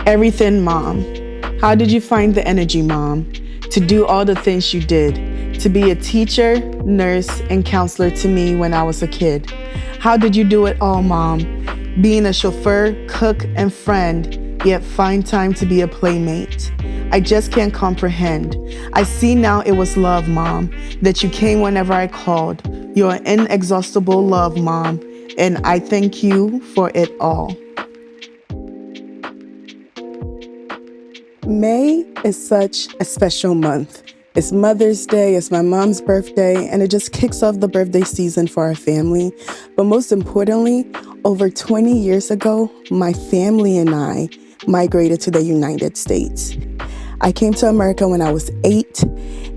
Everything, Mom. How did you find the energy, Mom, to do all the things you did? To be a teacher, nurse, and counselor to me when I was a kid. How did you do it all, Mom? Being a chauffeur, cook, and friend, yet find time to be a playmate. I just can't comprehend. I see now it was love, Mom, that you came whenever I called. You're an inexhaustible love, Mom, and I thank you for it all. May is such a special month. It's Mother's Day, it's my mom's birthday, and it just kicks off the birthday season for our family. But most importantly, over 20 years ago, my family and I migrated to the United States. I came to America when I was 8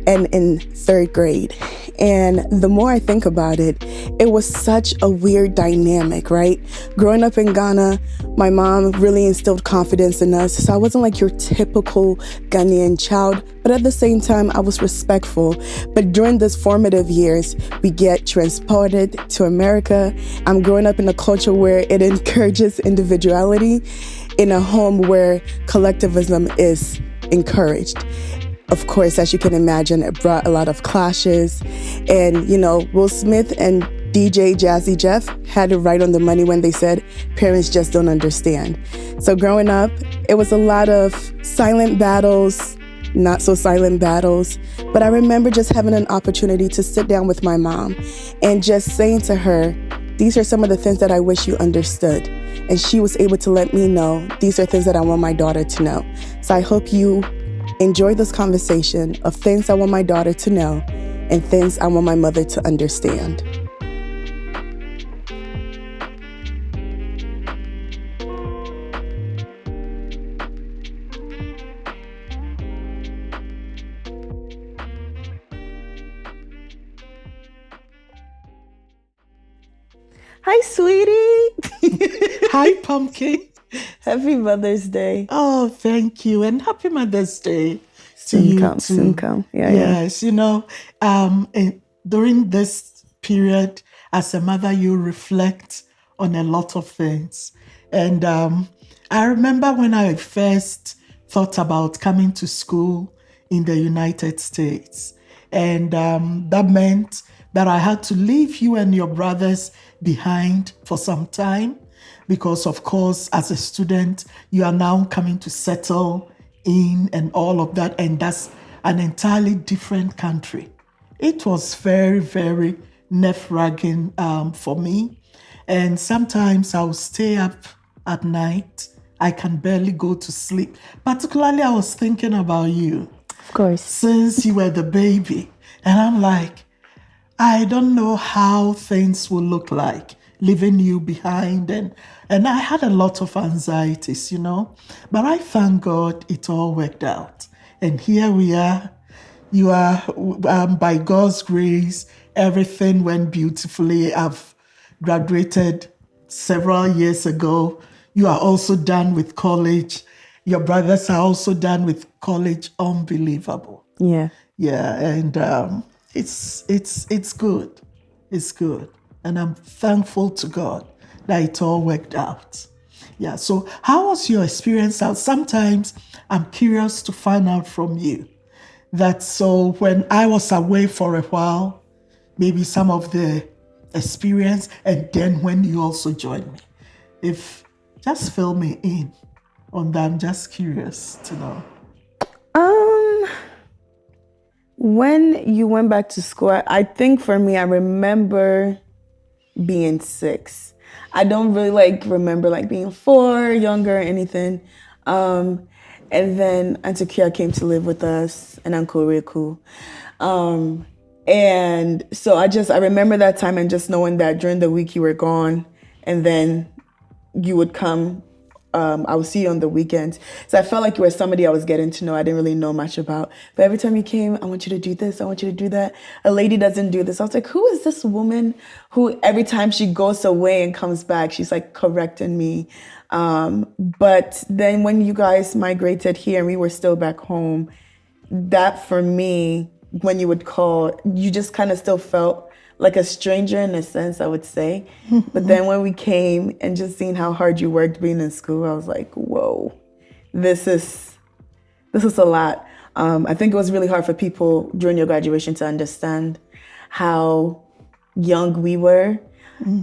and in 3rd grade. And the more I think about it, it was such a weird dynamic, right? Growing up in Ghana, my mom really instilled confidence in us. So I wasn't like your typical Ghanaian child, but at the same time, I was respectful. But during these formative years, we get transported to America. I'm growing up in a culture where it encourages individuality in a home where collectivism is encouraged. Of course, as you can imagine, it brought a lot of clashes. And, Will Smith and DJ Jazzy Jeff had it right on the money when they said, parents just don't understand. So growing up, it was a lot of silent battles, not so silent battles. But I remember just having an opportunity to sit down with my mom and just saying to her, these are some of the things that I wish you understood. And she was able to let me know, these are things that I want my daughter to know. So I hope you enjoy this conversation of things I want my daughter to know and things I want my mother to understand. Hi, sweetie. Hi, Pumpkin. Happy Mother's Day. Oh, thank you. And happy Mother's Day to you too. Soon come. Yes, during this period, as a mother, you reflect on a lot of things. And I remember when I first thought about coming to school in the United States. And that meant that I had to leave you and your brothers behind for some time. Because, of course, as a student, you are now coming to settle in and all of that. And that's an entirely different country. It was very, very nerve-wracking for me. And sometimes I'll stay up at night. I can barely go to sleep. Particularly, I was thinking about you. Of course. Since you were the baby. And I'm like, I don't know how things will look like, leaving you behind. And I had a lot of anxieties, But I thank God it all worked out. And here we are. You are, by God's grace, everything went beautifully. I've graduated several years ago. You are also done with college. Your brothers are also done with college. Unbelievable. Yeah. Yeah, and it's good. It's good. And I'm thankful to God that it all worked out. Yeah, so how was your experience? Sometimes I'm curious to find out from you. So when I was away for a while, maybe some of the experience, and then when you also joined me. Just fill me in on that. I'm just curious to know. When you went back to school, I think for me, I remember being 6. I don't really remember being 4, younger, or anything. And then Auntie Kia came to live with us, and Uncle Riku. And so I remember that time and just knowing that during the week you were gone, and then you would come. I would see you on the weekends. So I felt like you were somebody I was getting to know. I didn't really know much about. But every time you came, I want you to do this. I want you to do that. A lady doesn't do this. I was like, who is this woman who every time she goes away and comes back, she's correcting me. But then when you guys migrated here and we were still back home, that for me, when you would call, you just kind of still felt like a stranger in a sense, I would say. But then when we came and just seeing how hard you worked being in school, I was like, whoa, this is a lot. I think it was really hard for people during your graduation to understand how young we were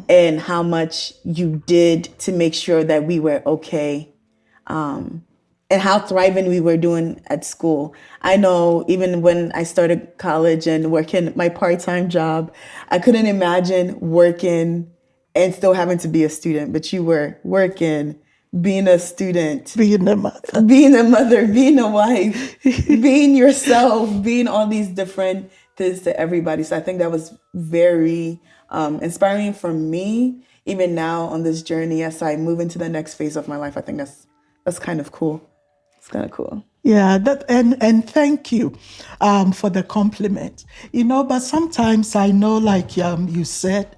and how much you did to make sure that we were okay, and how thriving we were doing at school. I know even when I started college and working my part-time job, I couldn't imagine working and still having to be a student, but you were working, being a student, Being a mother. being a mother, being a wife, being yourself, being all these different things to everybody. So I think that was very inspiring for me, even now on this journey as I move into the next phase of my life. I think that's kind of cool. It's kind of cool. Yeah, and thank you for the compliment. But sometimes I know, like you said,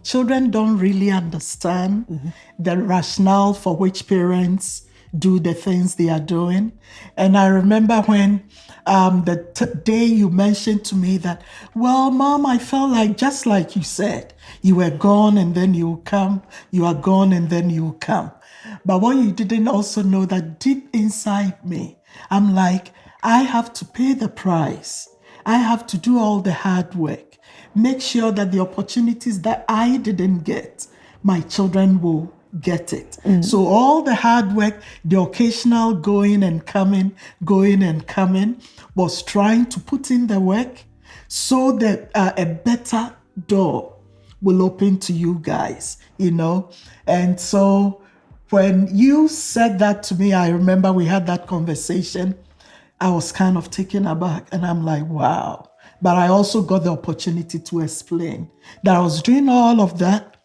children don't really understand the rationale for which parents do the things they are doing. And I remember when the day you mentioned to me that, well, Mom, I felt like, just like you said, you were gone and then you come, you are gone and then you come. But what you didn't also know, that deep inside me, I'm like, I have to pay the price. I have to do all the hard work. Make sure that the opportunities that I didn't get, my children will get it. So all the hard work, the occasional going and coming, was trying to put in the work so that a better door will open to you guys, And so when you said that to me, I remember we had that conversation. I was kind of taken aback and I'm like, wow. But I also got the opportunity to explain that I was doing all of that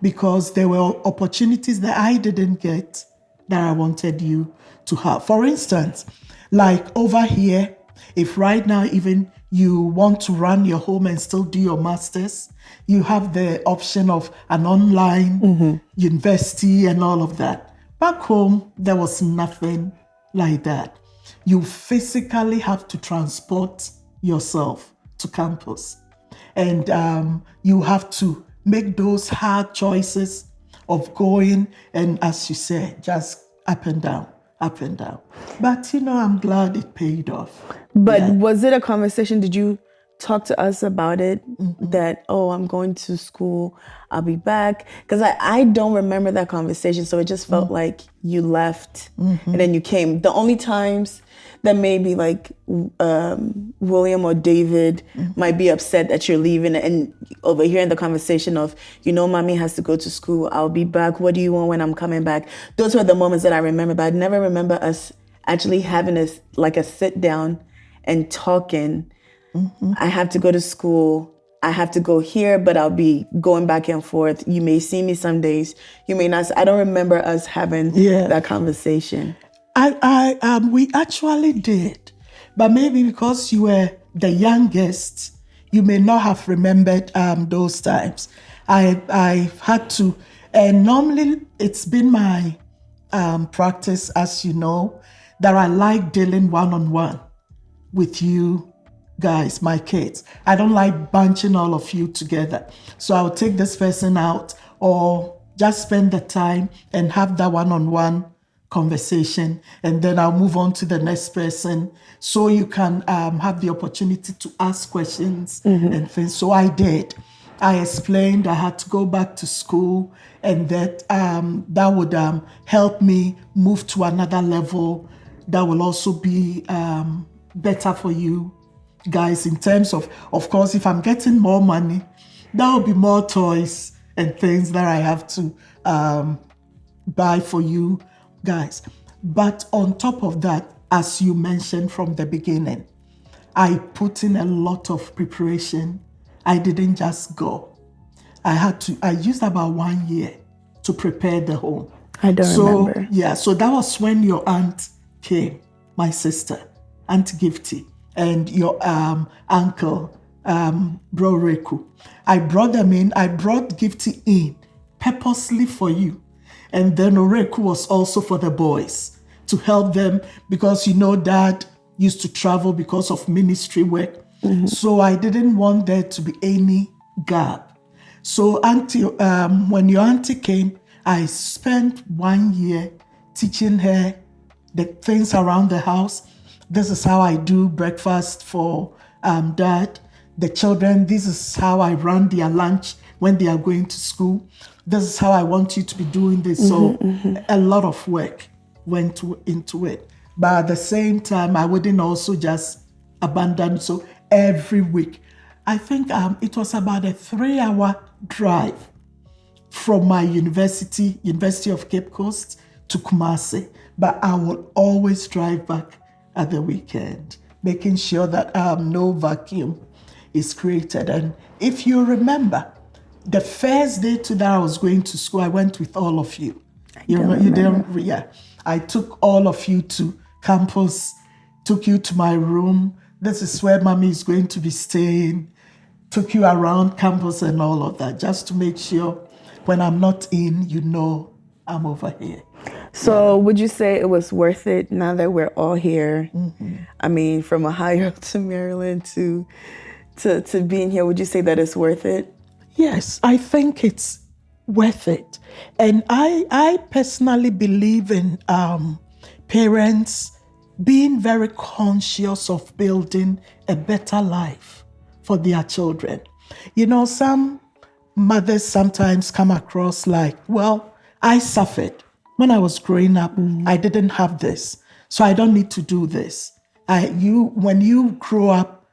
because there were opportunities that I didn't get that I wanted you to have. For instance, like over here, if right now even you want to run your home and still do your master's, you have the option of an online university and all of that. Back home, there was nothing like that. You physically have to transport yourself to campus. And you have to make those hard choices of going and, as you said, just up and down, up and down. But, I'm glad it paid off. But was it a conversation? Did you talk to us about it? That, oh, I'm going to school, I'll be back? Because I don't remember that conversation. So it just felt like you left and then you came. The only times that maybe like William or David might be upset that you're leaving and overhearing the conversation of, Mommy has to go to school, I'll be back, what do you want when I'm coming back? Those were the moments that I remember, but I never remember us actually having a sit down and talking. I have to go to school, I have to go here, but I'll be going back and forth. You may see me some days, you may not. I don't remember us having that conversation. We actually did, but maybe because you were the youngest, you may not have remembered those times. I had to, and normally it's been my practice, as you know, that I like dealing one-on-one with you guys, my kids. I don't like bunching all of you together. So I'll take this person out or just spend the time and have that one-on-one conversation, and then I'll move on to the next person so you can have the opportunity to ask questions and things. So I did. I explained I had to go back to school and that that would help me move to another level that will also be better for you guys in terms of course, if I'm getting more money, there will be more toys and things that I have to buy for you guys. But on top of that, as you mentioned from the beginning, I put in a lot of preparation. I didn't just go. I used about 1 year to prepare the home. I don't remember. Yeah, so that was when your aunt came, my sister, Aunt Gifty, and your uncle, Bro Reku. I brought them in. I brought Gifty in purposely for you. And then Oreku was also for the boys to help them because, Dad used to travel because of ministry work. So I didn't want there to be any gap. So when your auntie came, I spent 1 year teaching her the things around the house. This is how I do breakfast for dad. The children, this is how I run their lunch when they are going to school. This is how I want you to be doing this. So a lot of work went into it. But at the same time, I wouldn't also just abandon. So every week, I think it was about a 3-hour drive from my University of Cape Coast to Kumasi. But I will always drive back at the weekend, making sure that no vacuum is created. And if you remember, the first day that I was going to school, I went with all of you. Yeah. I took all of you to campus, took you to my room. This is where mommy is going to be staying. Took you around campus and all of that, just to make sure when I'm not in, you know I'm over here. So would you say it was worth it now that we're all here? I mean, from Ohio to Maryland to being here, would you say that it's worth it? Yes, I think it's worth it. And I personally believe in parents being very conscious of building a better life for their children. You know, some mothers sometimes come across like, well, I suffered. When I was growing up, I didn't have this, so I don't need to do this. When you grow up,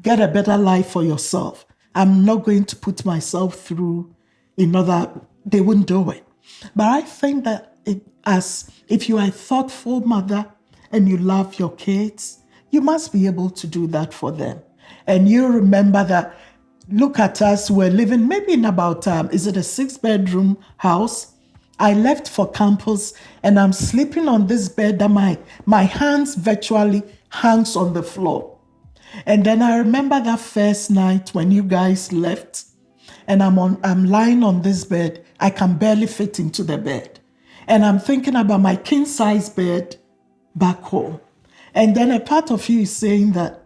get a better life for yourself. I'm not going to put myself through they wouldn't do it. But I think that if you are a thoughtful mother and you love your kids, you must be able to do that for them. And you remember that, look at us, we're living maybe in about, is it a 6-bedroom house? I left for campus and I'm sleeping on this bed that my hands virtually hangs on the floor. And then I remember that first night when you guys left and I'm lying on this bed. I can barely fit into the bed. And I'm thinking about my king size bed back home. And then a part of you is saying that,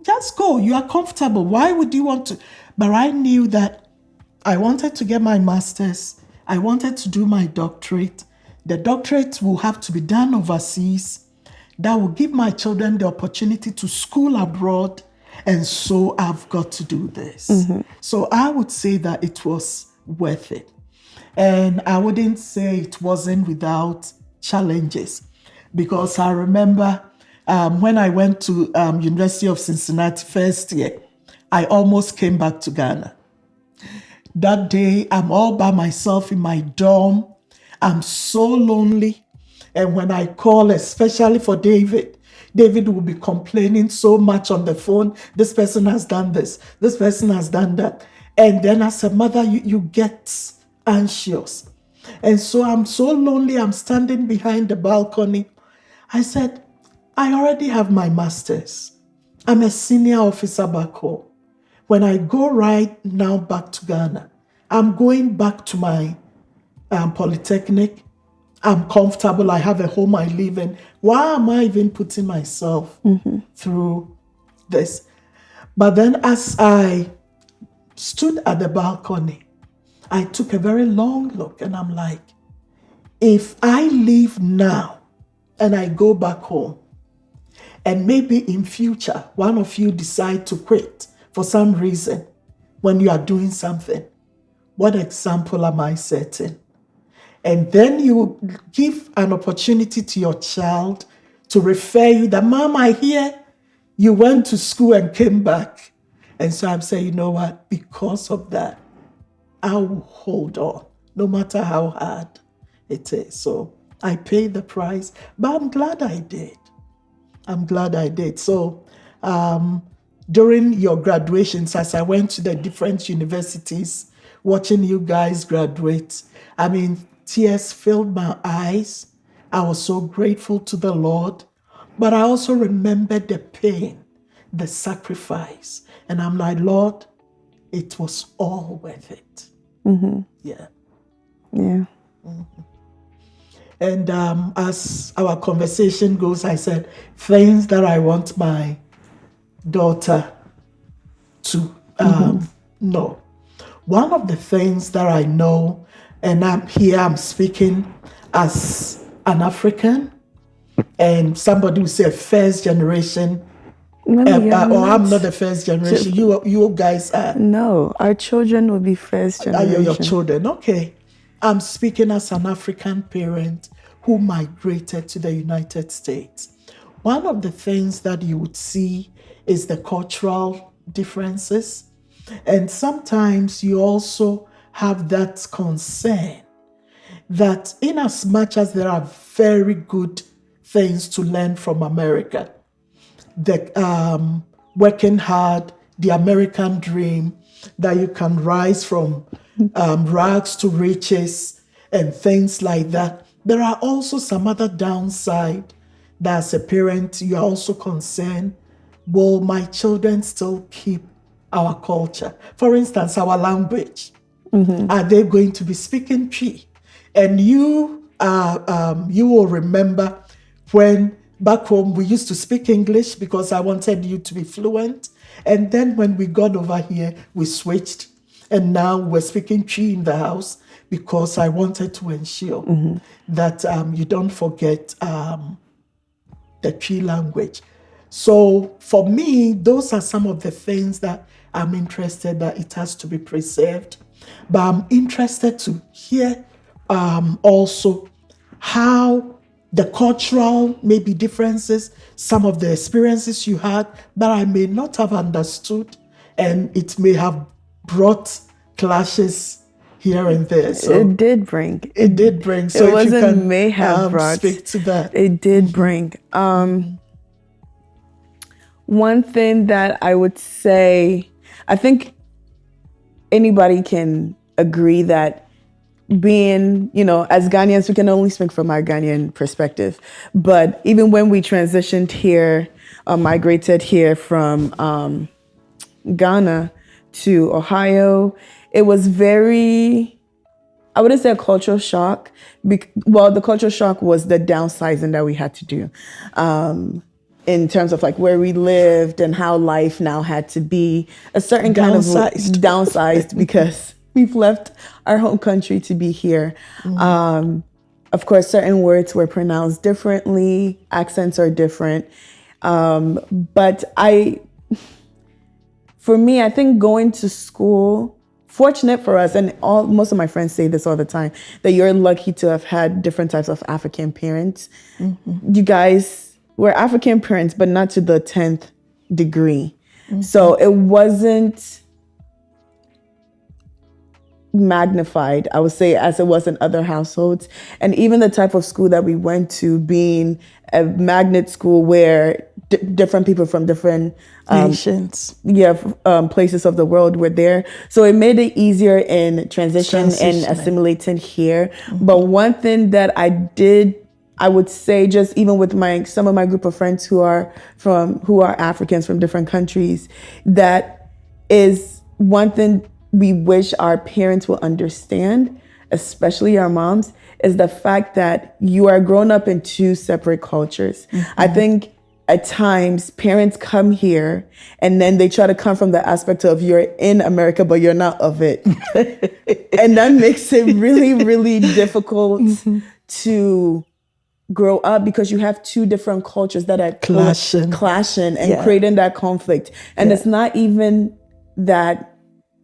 just go, you are comfortable. Why would you want to? But I knew that I wanted to get my master's. I wanted to do my doctorate. The doctorate will have to be done overseas. That will give my children the opportunity to school abroad. And so I've got to do this. So I would say that it was worth it. And I wouldn't say it wasn't without challenges. Because I remember when I went to University of Cincinnati first year, I almost came back to Ghana. That day, I'm all by myself in my dorm. I'm so lonely. And when I call, especially for David will be complaining so much on the phone. This person has done this. This person has done that. And then as a mother, you get anxious. And so I'm so lonely. I'm standing behind the balcony. I said, I already have my master's. I'm a senior officer back home. When I go right now back to Ghana, I'm going back to my polytechnic. I'm comfortable. I have a home I live in. Why am I even putting myself through this? But then as I stood at the balcony, I took a very long look and I'm like, if I leave now and I go back home, and maybe in future, one of you decide to quit for some reason when you are doing something, what example am I setting? And then you give an opportunity to your child to refer you that, Mom, I hear you went to school and came back. And so I'm saying, you know what? Because of that, I will hold on, no matter how hard it is. So I paid the price, but I'm glad I did. So during your graduations, as I went to the different universities, watching you guys graduate, I mean, tears filled my eyes. I was so grateful to the Lord, but I also remembered the pain, the sacrifice. And I'm like, Lord, it was all worth it. Yeah. And as our conversation goes, I said, things that I want my daughter to know. One of the things that I know, and I'm speaking as an African, and somebody will say first generation, No, you're or I'm not not. the first generation. You guys are. No, our children will be first Are your generation. children? Okay. I'm speaking as an African parent who migrated to the United States. One of the things that you would see is the cultural differences. And sometimes you also have that concern that, in as much as there are very good things to learn from America, the working hard, the American dream, that you can rise from rags to riches and things like that. There are also some other downside that as a parent, you are also concerned, will my children still keep our culture? For instance, our language. Are they going to be speaking Twi? And you will remember when back home we used to speak English because I wanted you to be fluent. And then when we got over here, we switched. And now we're speaking Twi in the house because I wanted to ensure that you don't forget the Twi language. So for me, those are some of the things that I'm interested that it has to be preserved. But I'm interested to hear also how the cultural maybe differences, some of the experiences you had that I may not have understood, and it may have brought clashes here and there. So It did bring. it did bring. So It if you wasn't can may have brought. speak to that. It did bring. One thing that I would say, I think anybody can agree that being, as Ghanaians, we can only speak from our Ghanaian perspective. But even when we transitioned here, migrated here from Ghana to Ohio, it was very, I wouldn't say a cultural shock. Well, the cultural shock was the downsizing that we had to do. In terms of like where we lived and how life now had to be a certain kind of downsized because we've left our home country to be here. Of course, certain words were pronounced differently, accents are different. But for me, I think going to school, fortunate for us, and most of my friends say this all the time, that you're lucky to have had different types of African parents. You guys were African parents, but not to the 10th degree. So it wasn't magnified, I would say, as it was in other households. And even the type of school that we went to, being a magnet school where different people from different nations, places of the world were there. So it made it easier in transition and assimilating here. But one thing that I would say, just even with some of my group of friends who are Africans from different countries, that is one thing we wish our parents will understand, especially our moms, is the fact that you are grown up in two separate cultures. I think at times parents come here and then they try to come from the aspect of you're in America, but you're not of it. And that makes it really, really difficult to grow up because you have two different cultures that are clashing and creating that conflict. And it's not even that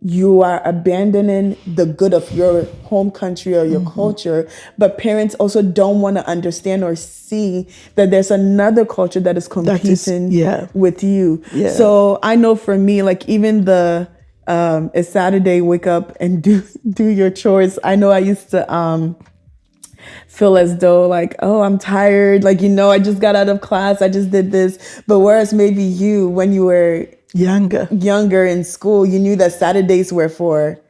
you are abandoning the good of your home country or your culture, but parents also don't want to understand or see that there's another culture that is competing with you. So I know for me, like even it's Saturday, wake up and do your chores. I know I used to feel as though like, oh, I'm tired. Like, I just got out of class. I just did this. But whereas maybe you, when you were younger in school, you knew that Saturdays were for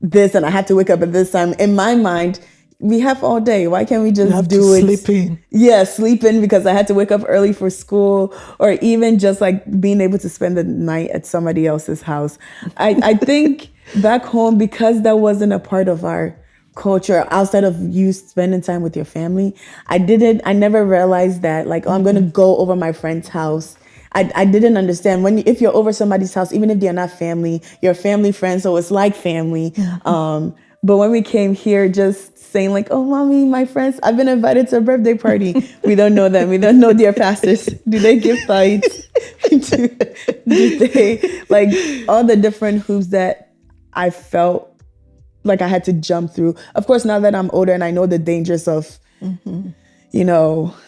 this and I had to wake up at this time. In my mind, we have all day. Why can't we just do it? Sleeping. Yeah, sleeping because I had to wake up early for school, or even just like being able to spend the night at somebody else's house. I think back home, because that wasn't a part of our culture outside of you spending time with your family, I never realized that like, oh, I'm going to go over my friend's house. I didn't understand if you're over somebody's house, even if they're not family, you're family friends, so it's like family. But when we came here, just saying like, "Oh, mommy, my friends, I've been invited to a birthday party." We don't know them. We don't know their pastors. Do they give tithes? do they like all the different hoops that I felt like I had to jump through? Of course, now that I'm older and I know the dangers of,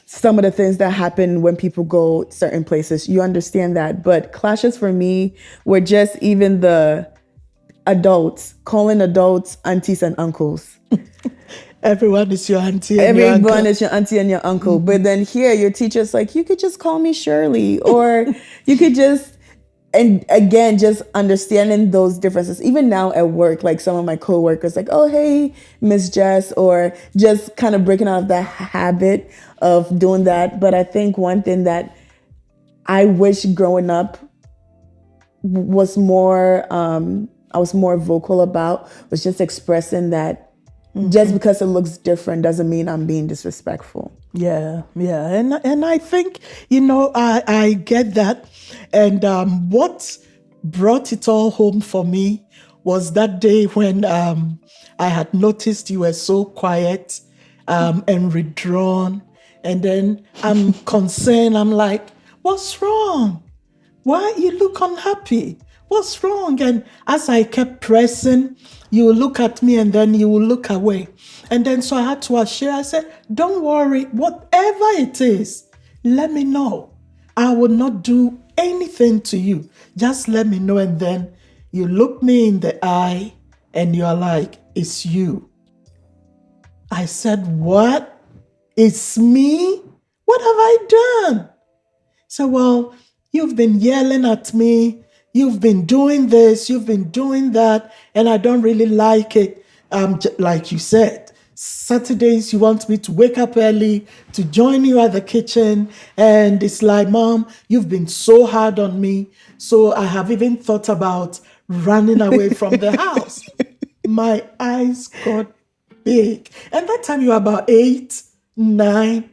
some of the things that happen when people go certain places, you understand that. But clashes for me were just even the adults, calling adults aunties and uncles. Everyone is your auntie and your Everyone uncle. is your auntie and your uncle. But then here, your teacher's like, you could just call me Shirley, or you could just, and again, just understanding those differences. Even now at work, like some of my coworkers, like, oh, hey, Miss Jess, or just kind of breaking out of that habit of doing that. But I think one thing that I wish growing up was more, I was more vocal about, was just expressing that just because it looks different doesn't mean I'm being disrespectful. Yeah, and I think I get that, and what brought it all home for me was that day when I had noticed you were so quiet and withdrawn, and then I'm concerned. I'm like, "What's wrong? Why you look unhappy? What's wrong?" And as I kept pressing, you will look at me and then you will look away. And then so I had to assure, I said, don't worry, whatever it is, let me know. I will not do anything to you. Just let me know. And then you look me in the eye and you're like, it's you. I said, what? It's me? What have I done? So, well, you've been yelling at me. You've been doing this. You've been doing that. And I don't really like it. Like you said, Saturdays, you want me to wake up early to join you at the kitchen. And it's like, Mom, you've been so hard on me. So I have even thought about running away from the house. My eyes got big. And that time you were about 8, 9,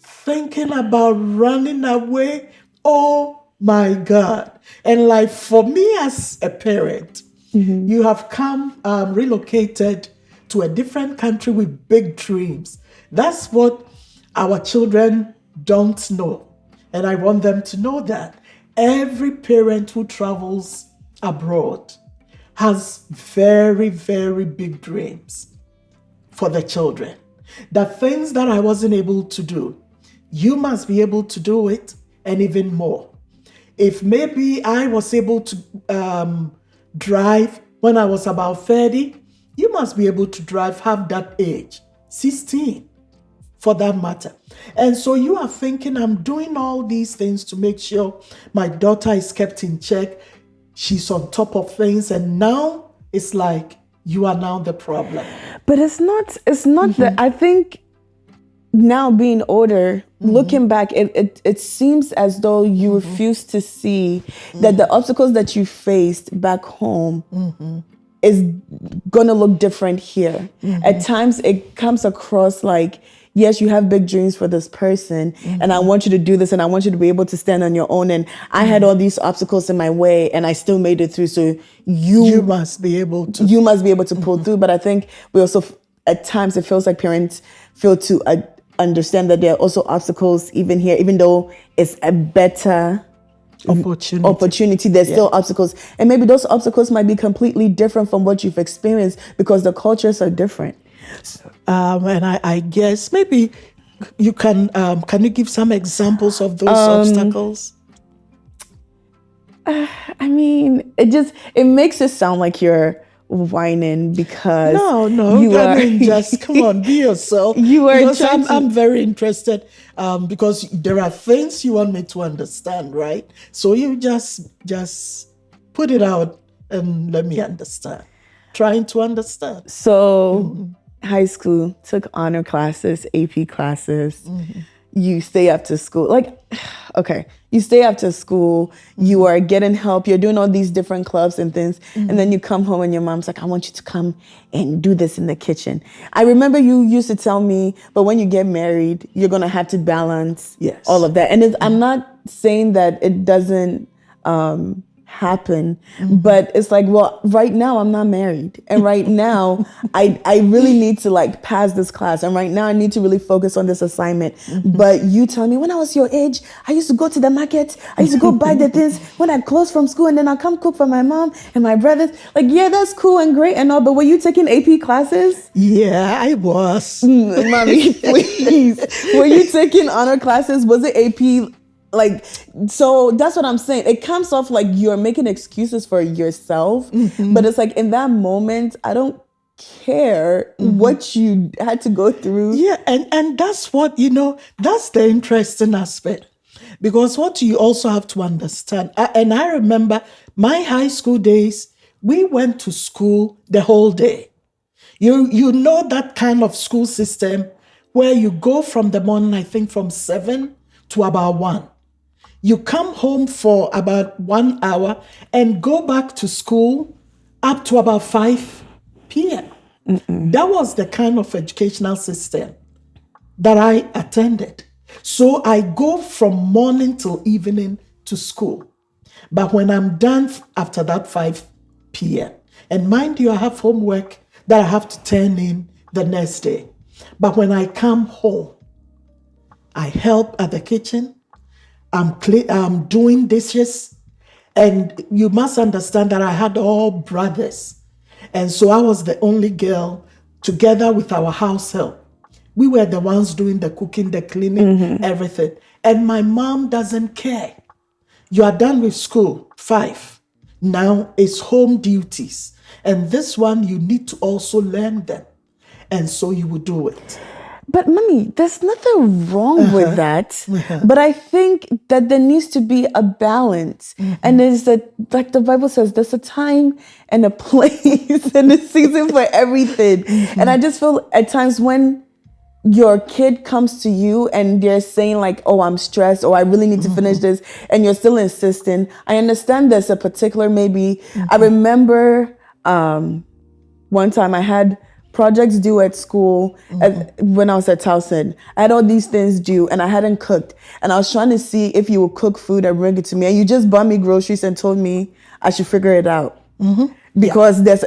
thinking about running away. Oh my God. And like for me as a parent, you have come, relocated to a different country with big dreams. That's what our children don't know. And I want them to know that every parent who travels abroad has very, very big dreams for the children. The things that I wasn't able to do, you must be able to do it, and even more. If maybe I was able to drive when I was about 30, you must be able to drive half that age, 16 for that matter. And so you are thinking, I'm doing all these things to make sure my daughter is kept in check. She's on top of things. And now it's like you are now the problem. But it's not that. I think now being older, looking back, it seems as though you refuse to see that the obstacles that you faced back home is gonna look different here. At times it comes across like, yes, you have big dreams for this person, and I want you to do this, and I want you to be able to stand on your own. And I had all these obstacles in my way, and I still made it through. So you must be able to. You must be able to pull through. But I think we also, at times, it feels like parents fail to understand that there are also obstacles even here, even though it's a better opportunity. There's still obstacles, and maybe those obstacles might be completely different from what you've experienced because the cultures are different. And I guess maybe you can you give some examples of those obstacles? I mean, it makes it sound like you're whining because just come on, be yourself. I'm very interested because there are things you want me to understand, right? So you just put it out and let me understand. Trying to understand. So high school, took honor classes, AP classes. You stay after school. You stay after school, you are getting help, you're doing all these different clubs and things, and then you come home and your mom's like, I want you to come and do this in the kitchen. I remember you used to tell me, but when you get married, you're going to have to balance all of that. And I'm not saying that it doesn't happen. But it's like, well, right now I'm not married, and right now I really need to like pass this class, and right now I need to really focus on this assignment. But you tell me, when I was your age, I used to go to the market, I used to go buy the things when I close from school, and then I come cook for my mom and my brothers. Like, yeah, that's cool and great and all, but were you taking AP classes? Yeah, I was. Mommy, please. Were you taking honor classes? Was it AP? Like, so that's what I'm saying. It comes off like you're making excuses for yourself, but it's like in that moment, I don't care what you had to go through. Yeah, and that's what, that's the interesting aspect. Because what you also have to understand, and I remember my high school days, we went to school the whole day. You know that kind of school system where you go from the morning, I think from 7 to about 1. You come home for about 1 hour and go back to school up to about 5 p.m. That was the kind of educational system that I attended. So I go from morning till evening to school. But when I'm done after that 5 p.m., and mind you, I have homework that I have to turn in the next day. But when I come home, I help at the kitchen. I'm doing dishes. And you must understand that I had all brothers. And so I was the only girl together with our house help. We were the ones doing the cooking, the cleaning, everything. And my mom doesn't care. You are done with school, 5. Now it's home duties. And this one, you need to also learn them. And so you will do it. But mommy, there's nothing wrong with that. But I think that there needs to be a balance. And there's that, like the Bible says, there's a time and a place and a season for everything. And I just feel at times when your kid comes to you and they're saying like, oh, I'm stressed, or I really need to finish this, and you're still insisting. I understand there's a particular, maybe, I remember one time I had projects due at school when I was at Towson. I had all these things due and I hadn't cooked. And I was trying to see if you would cook food and bring it to me. And you just bought me groceries and told me I should figure it out. Because there's,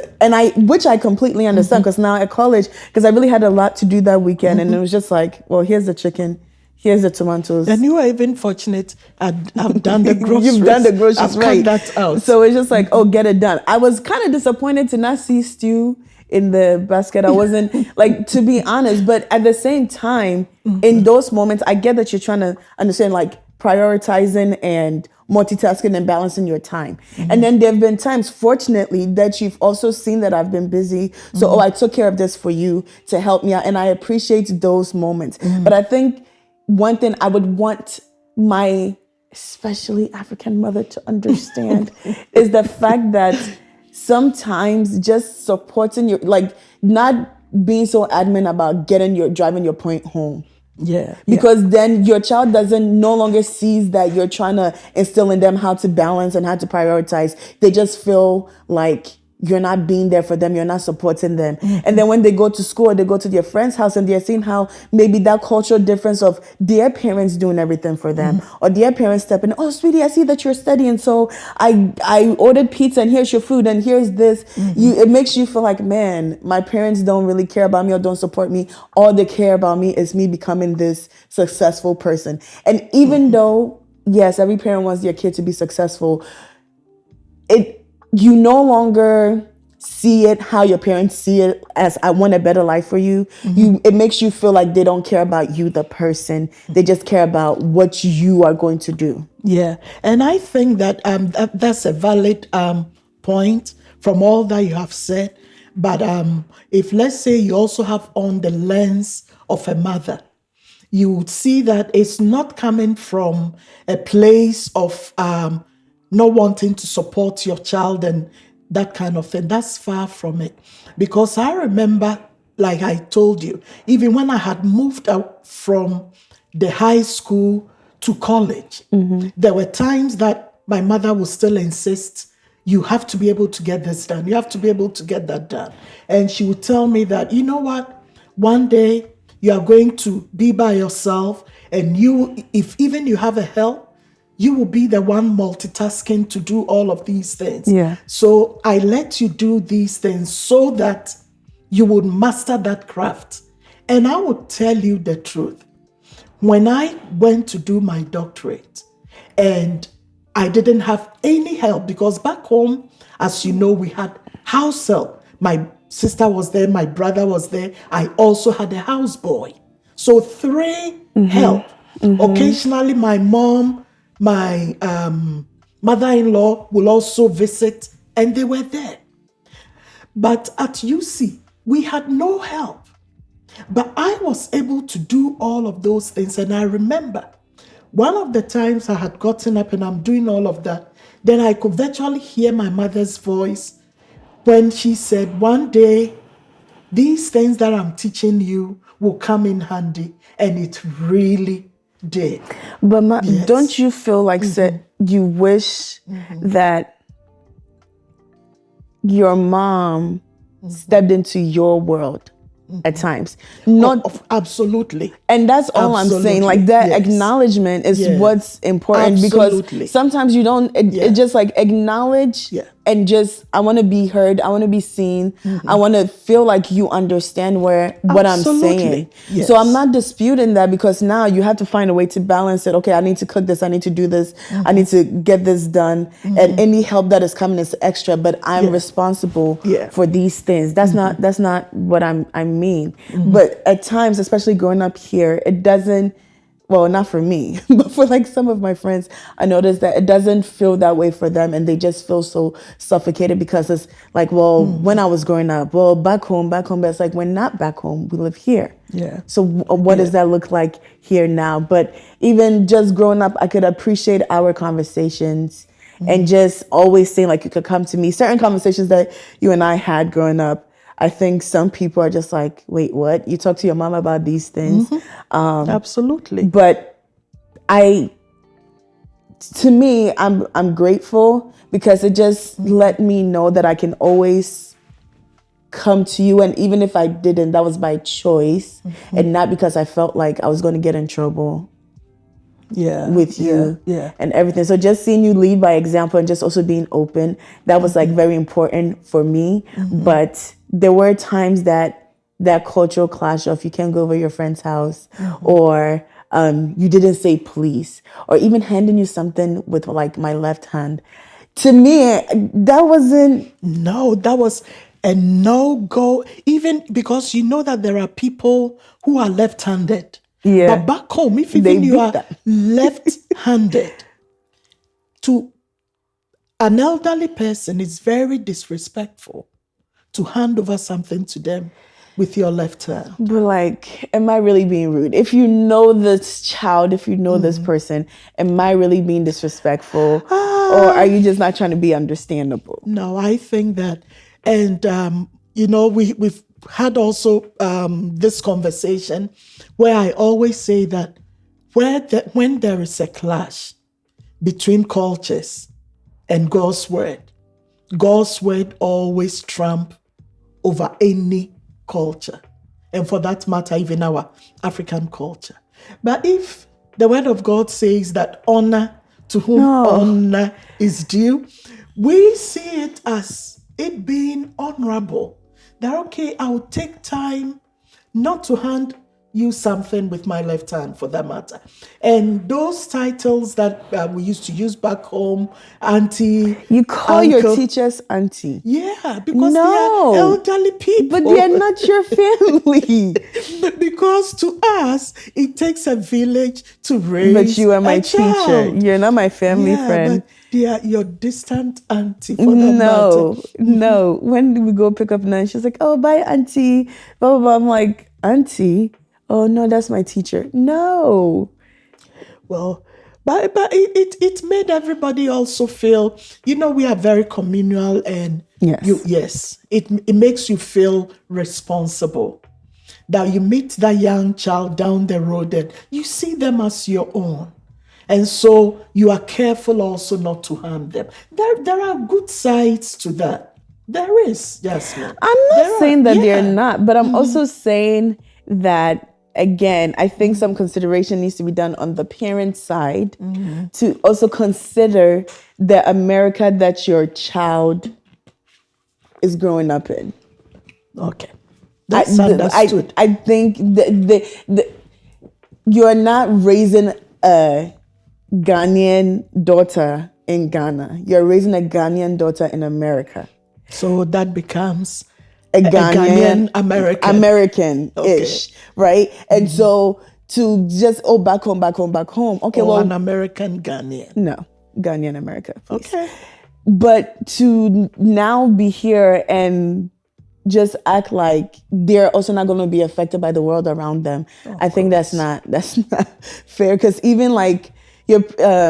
which I completely understand, because now at college, because I really had a lot to do that weekend, and it was just like, well, here's the chicken, here's the tomatoes. And you are even fortunate. I've done the groceries. You've done the groceries, I've right? cut that out. So it's just like, oh, get it done. I was kind of disappointed to not see stew in the basket. I wasn't like, to be honest, but at the same time, in those moments, I get that you're trying to understand like prioritizing and multitasking and balancing your time. And then there have been times, fortunately, that you've also seen that I've been busy. So, I took care of this for you to help me out. And I appreciate those moments. But I think one thing I would want my especially African mother to understand is the fact that sometimes just supporting your, like, not being so adamant about driving your point home. Yeah. Because then your child no longer sees that you're trying to instill in them how to balance and how to prioritize. They just feel like you're not being there for them. You're not supporting them. And then when they go to school or they go to their friend's house and they're seeing how maybe that cultural difference of their parents doing everything for them or their parents stepping, oh, sweetie, I see that you're studying. So I ordered pizza and here's your food and here's this. It makes you feel like, man, my parents don't really care about me or don't support me. All they care about me is me becoming this successful person. And even though, yes, every parent wants their kid to be successful, you no longer see it how your parents see it as, I want a better life for you. It makes you feel like they don't care about you, the person. They just care about what you are going to do. Yeah. And I think that that's a valid point from all that you have said. But if, let's say, you also have on the lens of a mother, you would see that it's not coming from a place of not wanting to support your child and that kind of thing. That's far from it. Because I remember, like I told you, even when I had moved out from the high school to college, there were times that my mother would still insist, you have to be able to get this done. You have to be able to get that done. And she would tell me that, you know what, one day you are going to be by yourself, and if even you have a help, you will be the one multitasking to do all of these things. Yeah. So I let you do these things so that you would master that craft. And I will tell you the truth. When I went to do my doctorate and I didn't have any help, because back home, as you know, we had house help. My sister was there, my brother was there. I also had a houseboy. So 3 help. Occasionally, my mom, my mother-in-law will also visit, and they were there. But at UC, we had no help. But I was able to do all of those things. And I remember one of the times I had gotten up and I'm doing all of that, then I could virtually hear my mother's voice when she said, one day, these things that I'm teaching you will come in handy. And it really did. But Yes. don't you feel like you wish that your mom stepped into your world at times? Not Absolutely. And that's all I'm saying. Like that acknowledgement is what's important, because sometimes you don't, it just like acknowledge and just, I want to be heard. I want to be seen. I want to feel like you understand what I'm saying. Yes. So I'm not disputing that, because now you have to find a way to balance it. Okay, I need to cook this. I need to do this. I need to get this done. And any help that is coming is extra, but I'm responsible for these things. That's not what I mean. But at times, especially growing up here, it doesn't, well, not for me, but for like some of my friends, I noticed that it doesn't feel that way for them, and they just feel so suffocated, because it's like, well, when I was growing up, well, back home, but it's like, we're not back home, we live here. Yeah. So what does that look like here now? But even just growing up, I could appreciate our conversations and just always saying, like, you could come to me, certain conversations that you and I had growing up. I think some people are just like, wait, what? You talk to your mom about these things? Absolutely. But to me, I'm grateful, because it just let me know that I can always come to you. And even if I didn't, that was by choice and not because I felt like I was going to get in trouble with you and everything. So just seeing you lead by example and just also being open, that was like very important for me. But there were times that cultural clash of, you can't go over your friend's house, or you didn't say please, or even handing you something with like my left hand. To me, that wasn't... No, that was a no-go, even because you know that there are people who are left-handed. Yeah. But back home, if even you are left-handed, to an elderly person, it's very disrespectful to hand over something to them with your left hand. But like, am I really being rude? If you know this child, if you know this person, am I really being disrespectful? Or are you just not trying to be understandable? No, I think that, and we've had also this conversation where I always say that when there is a clash between cultures and God's word always trumps over any culture, and for that matter, even our African culture. But if the word of God says that honor to whom honor is due, we see it as it being honorable. That, okay, I'll take time not to hand you something with my left hand, for that matter. And those titles that we used to use back home, auntie, you call uncle, your teachers auntie. Yeah, because they are elderly people. But they are not your family. Because to us, it takes a village to raise But you are my a child. teacher. You're not my family friend. But they are your distant auntie, for that matter. No. When we go pick up Nan, she's like, oh, bye, auntie. Blah, blah, blah. I'm like, auntie? Oh, no, that's my teacher. No. Well, but it made everybody also feel, we are very communal, and it makes you feel responsible. That you meet that young child down the road and you see them as your own. And so you are careful also not to harm them. There are good sides to that. There is, Jasmine. I'm not saying that they're not, but I'm also saying that again, I think some consideration needs to be done on the parent side to also consider the America that your child is growing up in. Okay. That's understood. I think you're not raising a Ghanaian daughter in Ghana. You're raising a Ghanaian daughter in America. So that becomes A Ghanaian Okay. American-ish, right? And so to just, back home. Okay, Or well, an American Ghanaian. no, Ghanaian America, please. Okay. But to now be here and just act like they're also not going to be affected by the world around them, I think that's not fair. Because even like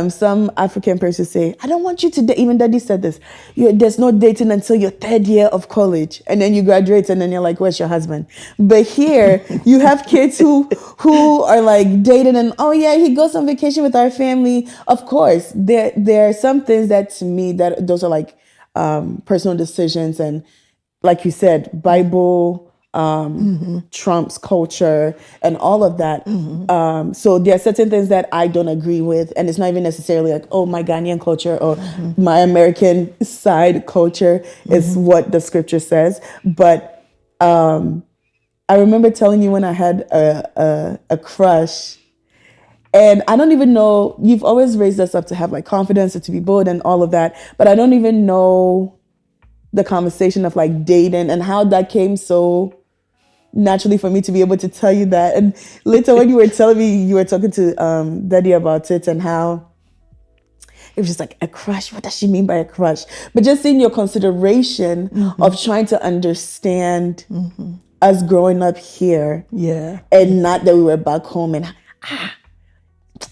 some African persons say, I don't want you to date. Even Daddy said this. There's no dating until your third year of college, and then you graduate, and then you're like, where's your husband? But here you have kids who are like dating, and oh yeah, he goes on vacation with our family. Of course, there are some things that to me that those are like personal decisions, and like you said, Bible trumps culture and all of that. So there are certain things that I don't agree with, and it's not even necessarily like, oh, my Ghanaian culture or my American side culture is what the scripture says. But I remember telling you when I had a crush. And I don't even know, you've always raised us up to have like confidence and to be bold and all of that, but I don't even know the conversation of like dating and how that came so naturally for me to be able to tell you that. And later when you were telling me, you were talking to Daddy about it and how it was just like a crush. What does she mean by a crush? But just seeing your consideration of trying to understand us growing up here. Yeah. And not that we were back home and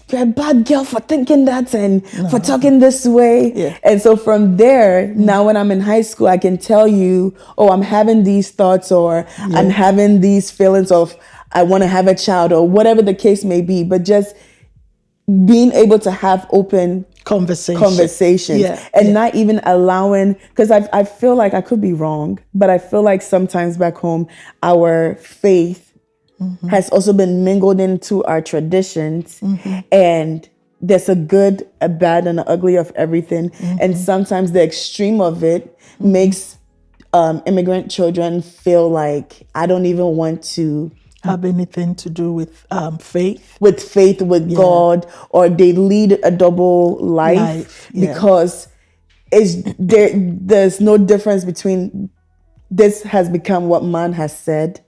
you're a bad girl for thinking that and for talking this way. Yeah. And so from there, now when I'm in high school, I can tell you, oh, I'm having these thoughts or I'm having these feelings of I want to have a child or whatever the case may be. But just being able to have open conversations and not even allowing, because I feel like I could be wrong, but I feel like sometimes back home, our faith has also been mingled into our traditions, and there's a good, a bad, and an ugly of everything. And sometimes the extreme of it makes immigrant children feel like I don't even want to have anything to do with faith, with God, or they lead a double life. Because there's no difference between this has become what man has said,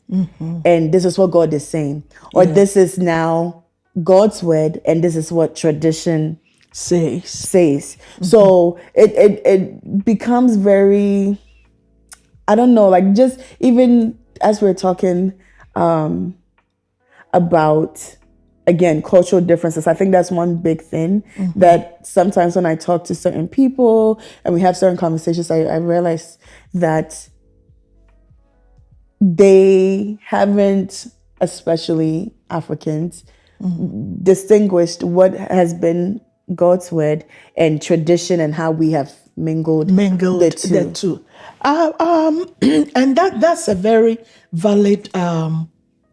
and this is what God is saying. Or this is now God's word, and this is what tradition says. So it becomes very, I don't know, like just even as we're talking about, again, cultural differences. I think that's one big thing that sometimes when I talk to certain people and we have certain conversations, I realize that they haven't, especially Africans, distinguished what has been God's word and tradition and how we have mingled the two. And that's a very valid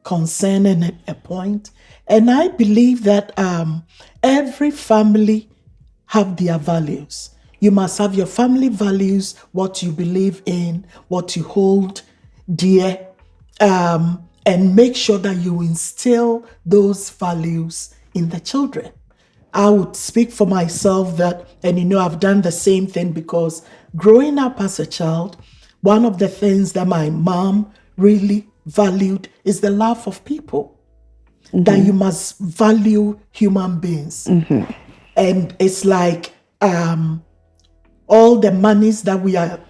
concern and a point. And I believe that every family have their values. You must have your family values, what you believe in, what you hold dear, and make sure that you instill those values in the children. I would speak for myself that, and I've done the same thing, because growing up as a child, one of the things that my mom really valued is the love of people, that you must value human beings. And it's like all the monies that we are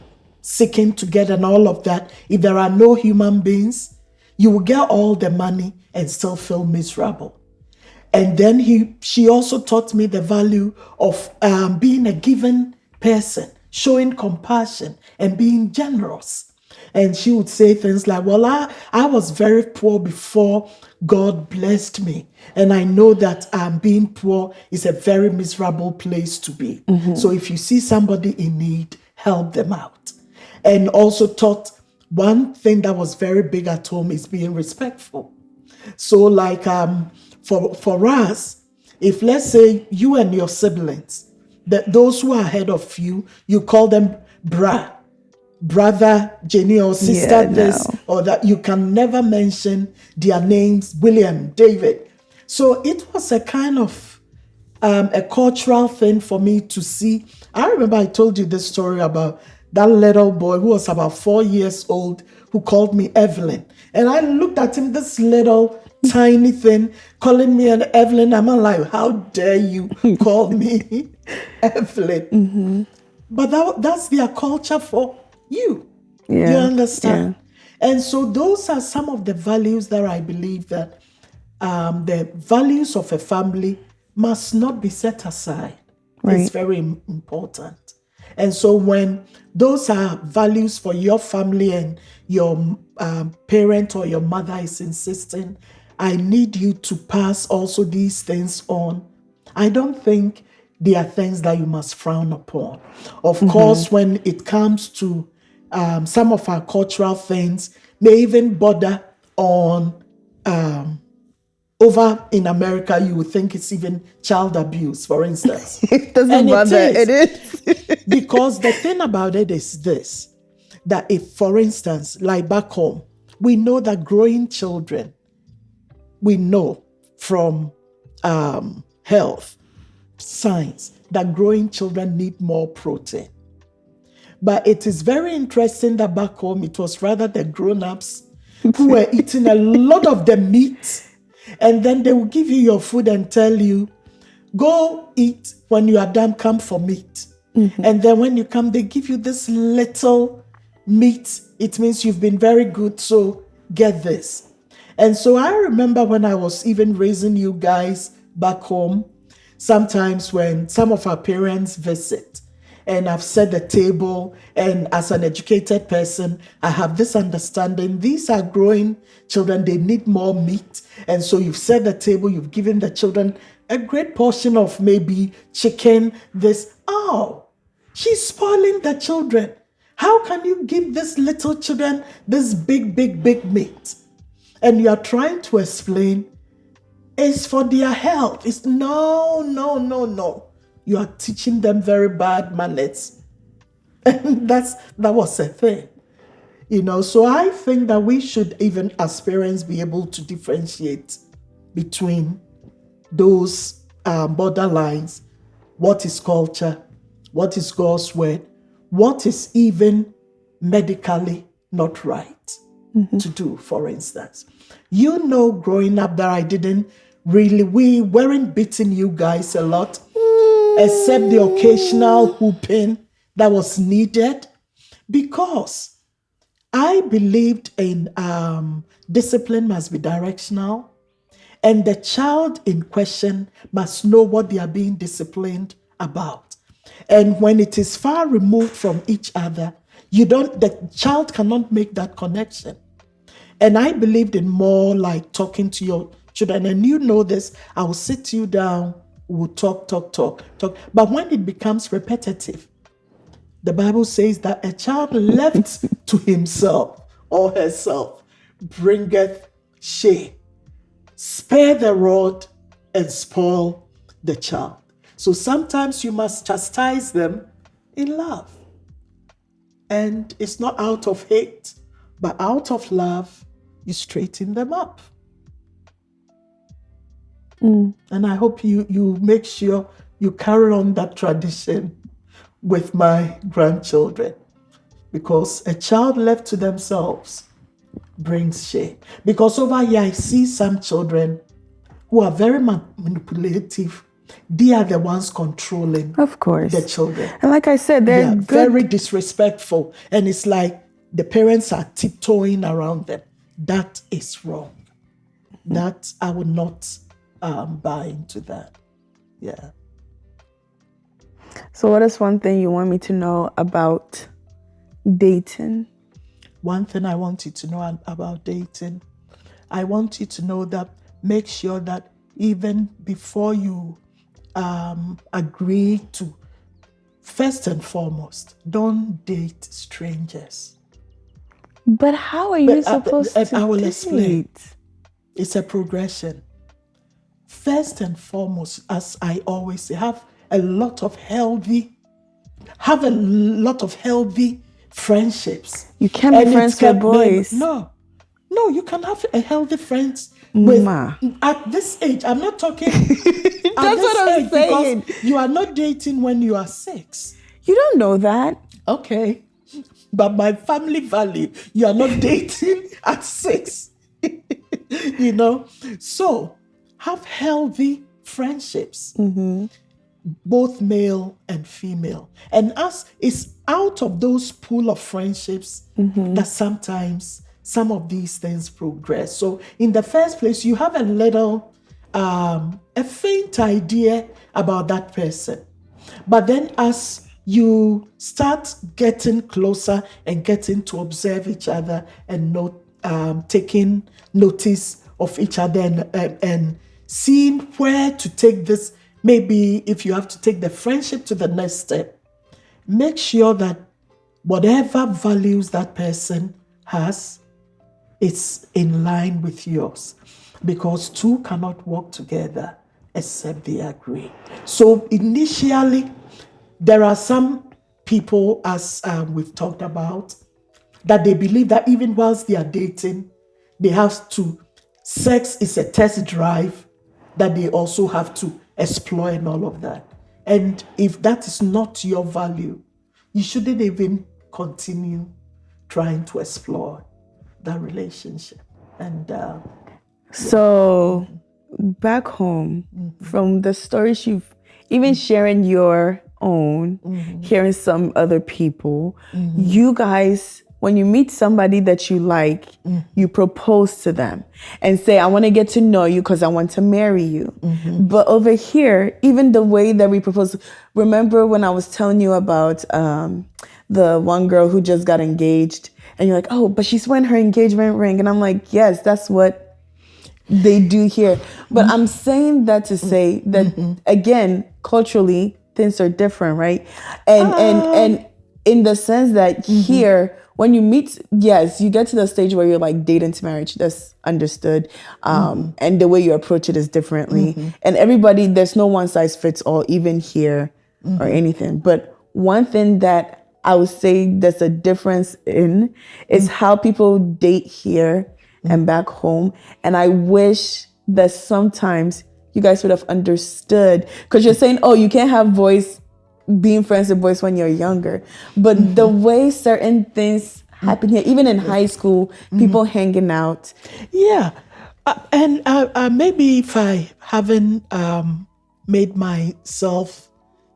seeking to get and all of that, if there are no human beings, you will get all the money and still feel miserable. And then she also taught me the value of being a giving person, showing compassion and being generous. And she would say things like, well, I was very poor before God blessed me. And I know that being poor is a very miserable place to be. So if you see somebody in need, help them out. And also taught one thing that was very big at home is being respectful. So like for us, if let's say you and your siblings, those who are ahead of you, you call them brother Jenny or sister Yeah, this no. or that, you can never mention their names, William, David. So it was a kind of a cultural thing for me to see. I remember I told you this story about that little boy who was about 4 years old who called me Evelyn. And I looked at him, this little tiny thing, calling me an Evelyn. I'm like, how dare you call me Evelyn? But that's their culture for you. You Yeah, understand? yeah. And so those are some of the values that I believe that the values of a family must not be set aside. It's Right. very important. And so when those are values for your family and your parent or your mother is insisting, I need you to pass also these things on. I don't think they are things that you must frown upon. Of course, when it comes to some of our cultural things, may even border on over in America, you would think it's even child abuse, for instance. It doesn't And it bother. It is, is. because the thing about it is this, that if, for instance, like back home, we know that growing children, we know from health science that growing children need more protein. But it is very interesting that back home, it was rather the grown-ups who were eating a lot of the meat, and then they will give you your food and tell you, go eat. When you are done, come for meat. And then when you come, they give you this little meat. It means you've been very good, so get this. And so I remember when I was even raising you guys back home, sometimes when some of our parents visit, and I've set the table, and as an educated person, I have this understanding. These are growing children, they need more meat. And so you've set the table, you've given the children a great portion of maybe chicken, this. Oh, she's spoiling the children. How can you give these little children this big, big, big meat? And you are trying to explain it's for their health. It's no, no, no, no. You are teaching them very bad manners. And that was a thing. So I think that we should, even as parents, be able to differentiate between those borderlines. What is culture? What is God's word? What is even medically not right to do, for instance? Growing up that we weren't beating you guys a lot, except the occasional whooping that was needed, because I believed in discipline must be directional, and the child in question must know what they are being disciplined about. And when it is far removed from each other, the child cannot make that connection. And I believed in more like talking to your children. And you know this, I will sit you down, we'll talk. But when it becomes repetitive, the Bible says that a child left to himself or herself bringeth shame. Spare the rod and spoil the child. So sometimes you must chastise them in love. And it's not out of hate, but out of love, you straighten them up. And I hope you make sure you carry on that tradition with my grandchildren, because a child left to themselves brings shame. Because over here, I see some children who are very manipulative. They are the ones controlling Of course. the children. And like I said, they're good. Very disrespectful. And it's like the parents are tiptoeing around them. That is wrong. That I would not buy into that. Yeah. So what is one thing you want me to know about dating? One thing I want you to know about dating, I want you to know that make sure that even before you agree to, first and foremost, don't date strangers. But how are you supposed to I will date? explain. It's a progression. First and foremost, as I always say, have a lot of healthy friendships. You can't be friends with boys. No, you can have a healthy friends Ma. at this age. I'm not talking That's what I'm saying. because you are not dating when you are 6. You don't know that. Okay. But my family value, you are not dating at 6. So have healthy friendships, both male and female. And as it's out of those pool of friendships that sometimes some of these things progress. So in the first place, you have a little, a faint idea about that person. But then as you start getting closer and getting to observe each other and taking notice of each other and seeing where to take this, maybe if you have to take the friendship to the next step, make sure that whatever values that person has, it's in line with yours. Because two cannot work together except they agree. So initially, there are some people, as we've talked about, that they believe that even whilst they are dating, they have to, sex is a test drive that they also have to explore and all of that. And if that is not your value, you shouldn't even continue trying to explore that relationship. And So back home, from the stories you've even sharing your own, hearing some other people, you guys, when you meet somebody that you like, you propose to them and say, I want to get to know you because I want to marry you. But over here, even the way that we propose, remember when I was telling you about the one girl who just got engaged, and you're like, oh, but she's wearing her engagement ring. And I'm like, yes, that's what they do here. But I'm saying that to say that, again, culturally, things are different, right? And in the sense that here, when you meet, yes, you get to the stage where you're like dating to marriage. That's understood. And the way you approach it is differently. And everybody, there's no one size fits all, even here or anything. But one thing that I would say there's a difference in is how people date here and back home. And I wish that sometimes you guys would have understood, because you're saying, oh, you can't have being friends with boys when you're younger. But the way certain things happen here, even in high school, people hanging out. Yeah. And maybe if I haven't made myself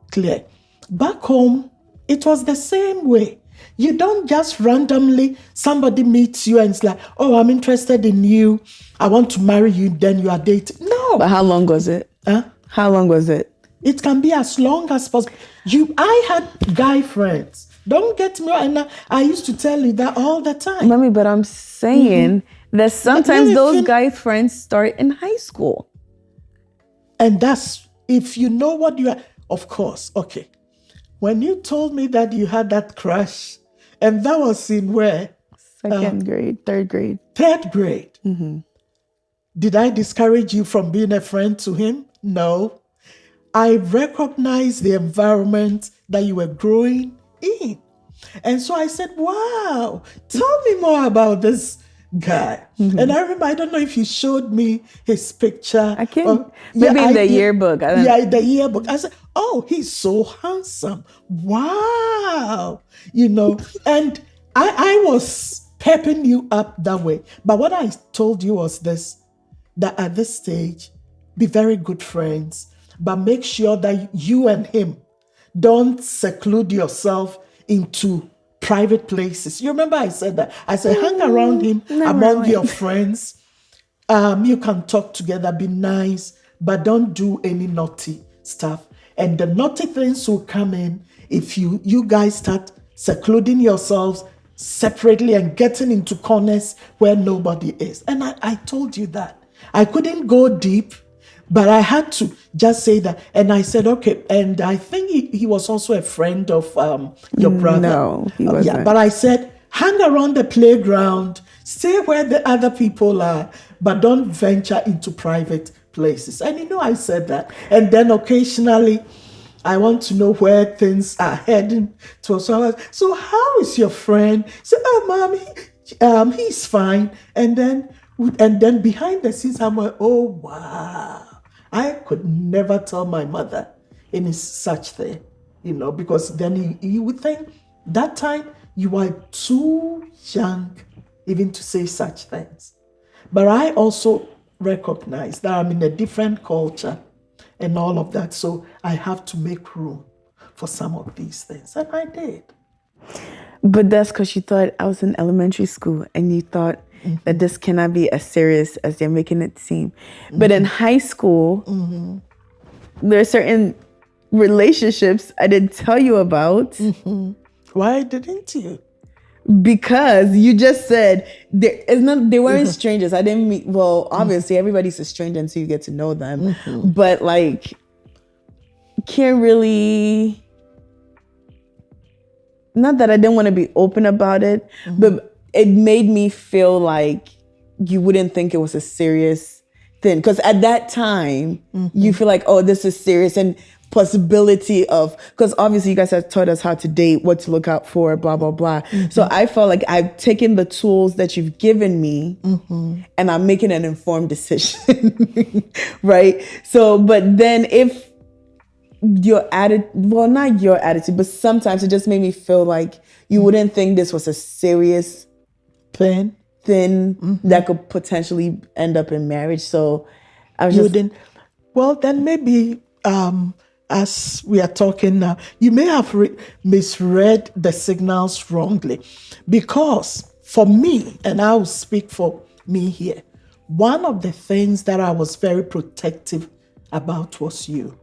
clear, back home, it was the same way. You don't just randomly, somebody meets you and it's like, oh, I'm interested in you, I want to marry you, then you are dating. No. But how long was it? How long was it? It can be as long as possible. I had guy friends. Don't get me wrong. And I used to tell you that all the time. Mommy, but I'm saying that sometimes those guy friends start in high school. And that's, if you know what you are, of course, okay. When you told me that you had that crush, and that was in where? Second grade, third grade. Third grade. Did I discourage you from being a friend to him? No. I recognized the environment that you were growing in. And so I said, wow, tell me more about this guy. And I remember, I don't know if you showed me his picture. I can't. Maybe in the yearbook. In the yearbook. I said, oh, he's so handsome. Wow. And I was pepping you up that way. But what I told you was this, that at this stage, be very good friends, but make sure that you and him don't seclude yourself into private places. You remember I said that? I said, hang around him among your friends. You can talk together, be nice, but don't do any naughty stuff. And the naughty things will come in if you guys start secluding yourselves separately and getting into corners where nobody is. And I told you that. I couldn't go deep, but I had to just say that. And I said, okay. And I think he was also a friend of your brother. No, he wasn't. Yeah, but I said, hang around the playground, Stay where the other people are, but don't venture into private places. And I said that. And then occasionally, I want to know where things are heading to. So how is your friend? So, mom, he's fine. And then behind the scenes, I'm like, oh wow, I could never tell my mother any such thing, because then he would think that time you are too young even to say such things. But I also recognize that I'm in a different culture and all of that. So I have to make room for some of these things. And I did. But that's because you thought I was in elementary school and you thought that this cannot be as serious as they're making it seem. But in high school, there are certain relationships I didn't tell you about. Why didn't you? Because you just said they weren't strangers. I didn't meet, well, obviously everybody's a stranger until you get to know them. But like, can't really, not that I didn't want to be open about it, but it made me feel like you wouldn't think it was a serious thing. Because at that time, you feel like, oh, this is serious, and possibility of, because obviously you guys have taught us how to date, what to look out for, blah, blah, blah. So I felt like I've taken the tools that you've given me and I'm making an informed decision, right? So, but then if your attitude, well, not your attitude, but sometimes it just made me feel like you wouldn't think this was a serious thing that could potentially end up in marriage. So I was well, then maybe as we are talking now, you may have misread the signals wrongly, because for me, and I will speak for me here, one of the things that I was very protective about was you,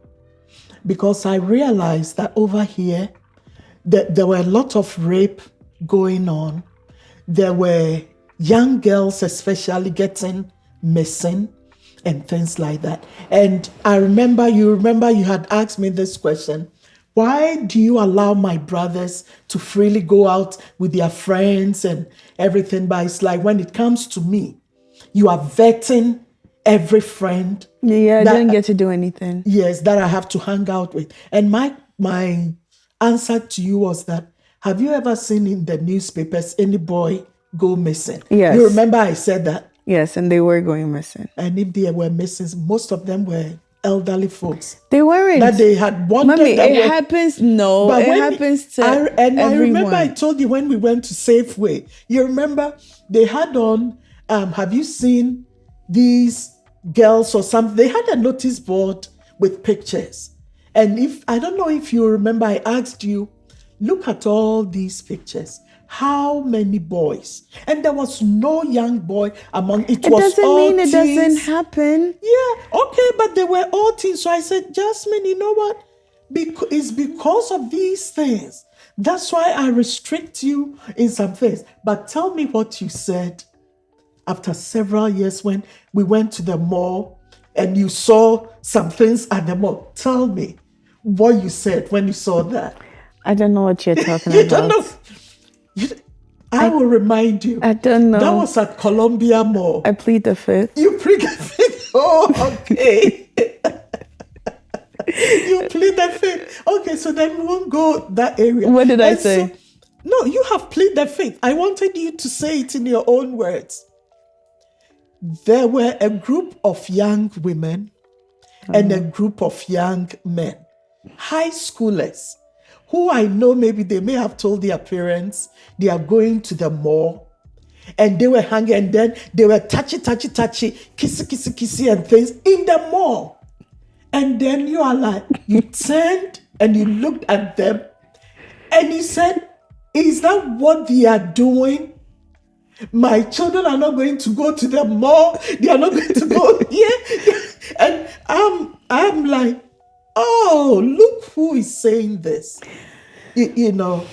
because I realized that over here, there were a lot of rape going on. There were young girls especially getting missing and things like that. And I remember you had asked me this question: why do you allow my brothers to freely go out with their friends and everything? But it's like, when it comes to me, you are vetting every friend. Yeah, I didn't get to do anything. Yes, that I have to hang out with. And my answer to you was that, have you ever seen in the newspapers any boy go missing? Yes. You remember I said that? Yes, and they were going missing. And if they were missing, most of them were elderly folks. They weren't. That they had wanted. Mommy, it happens. No, it happens to everyone. I remember I told you when we went to Safeway. You remember they had on, have you seen these girls or something? They had a notice board with pictures. And I don't know if you remember, I asked you, look at all these pictures. How many boys? And there was no young boy among it. It was doesn't all mean it teens. doesn't happen. Yeah, okay, but they were all teens. So I said, Jasmine, you know what? It's because of these things. That's why I restrict you in some things. But tell me what you said after several years when we went to the mall and you saw some things at the mall. Tell me what you said when you saw that. I don't know what you're talking You about. don't know. I will remind you. I don't know. That was at Columbia Mall. I plead the fifth. You plead the fifth? Oh, okay. You plead the fifth. Okay, so then we won't go that area. What did I say? No, you have plead the fifth. I wanted you to say it in your own words. There were a group of young women and a group of young men, high schoolers, who I know maybe they may have told their parents they are going to the mall, and they were hanging, and then they were touchy, kissy, and things in the mall. And then you are like, you turned and you looked at them and you said, is that what they are doing? My children are not going to go to the mall. They are not going to go here. And I'm like, oh, look who is saying this. You know.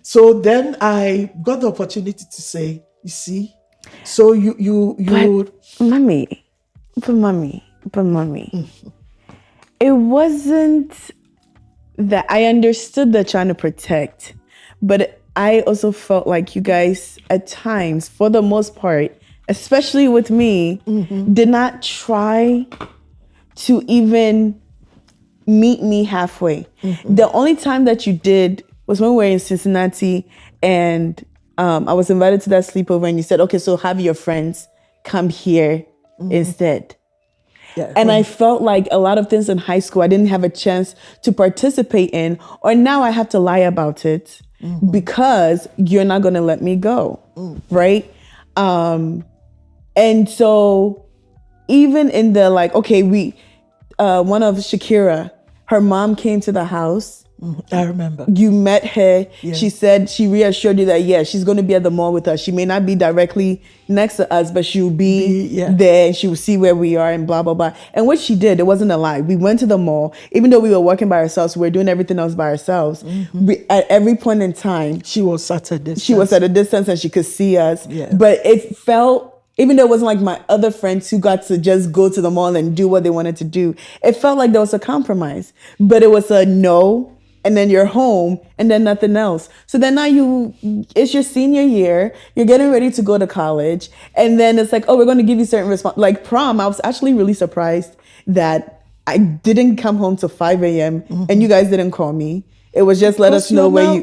So then I got the opportunity to say, you see, so you Mommy. It wasn't that I understood they're trying to protect, but I also felt like you guys, at times, for the most part, especially with me, did not try to even meet me halfway. The only time that you did was when we were in Cincinnati, and I was invited to that sleepover, and you said, okay, so have your friends come here instead. Yeah, And I felt like a lot of things in high school I didn't have a chance to participate in, or now I have to lie about it because you're not going to let me go. Right. And so even in the like, okay, one of Shakira, her mom came to the house. I remember. You met her. Yeah. She said, she reassured you that, yeah, she's going to be at the mall with us. She may not be directly next to us, but she'll be there, and she will see where we are and blah, blah, blah. And what she did, it wasn't a lie. We went to the mall. Even though we were working by ourselves, we were doing everything else by ourselves. At every point in time, she was at a distance. She was at a distance and she could see us. Yeah. But it felt, even though it wasn't like my other friends who got to just go to the mall and do what they wanted to do, it felt like there was a compromise. But it was a no, and then you're home, and then nothing else. So then now it's your senior year, you're getting ready to go to college, and then it's like, oh, we're going to give you certain like prom. I was actually really surprised that I didn't come home till 5 a.m. and you guys didn't call me. It was just let us know where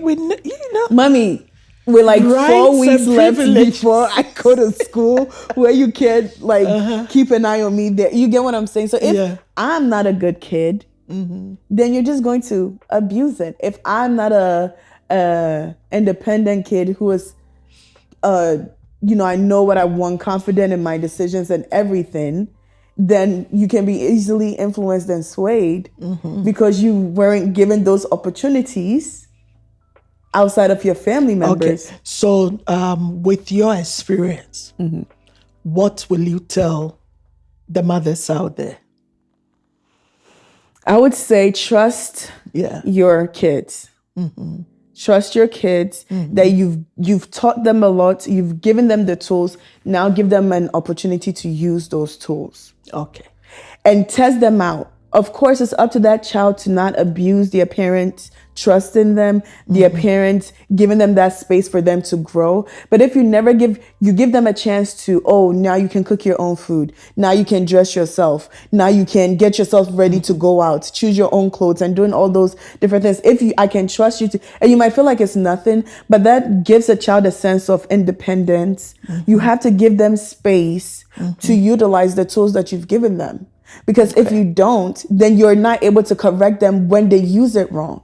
Mommy, we're like 4 weeks left before I go to school, where you can't like keep an eye on me there. You get what I'm saying? So if I'm not a good kid, then you're just going to abuse it. If I'm not a independent kid who is, I know what I want, confident in my decisions and everything, then you can be easily influenced and swayed because you weren't given those opportunities outside of your family members. Okay. So with your experience, what will you tell the mothers out there? I would say trust your kids. Trust your kids that you've taught them a lot. You've given them the tools. Now give them an opportunity to use those tools. Okay. And test them out. Of course, it's up to that child to not abuse their parents' trust in them, their parents giving them that space for them to grow. But if you never give them a chance to, oh, now you can cook your own food. Now you can dress yourself. Now you can get yourself ready to go out, choose your own clothes and doing all those different things. I can trust you to, and you might feel like it's nothing, but that gives a child a sense of independence. You have to give them space to utilize the tools that you've given them. Because if you don't, then you're not able to correct them when they use it wrong,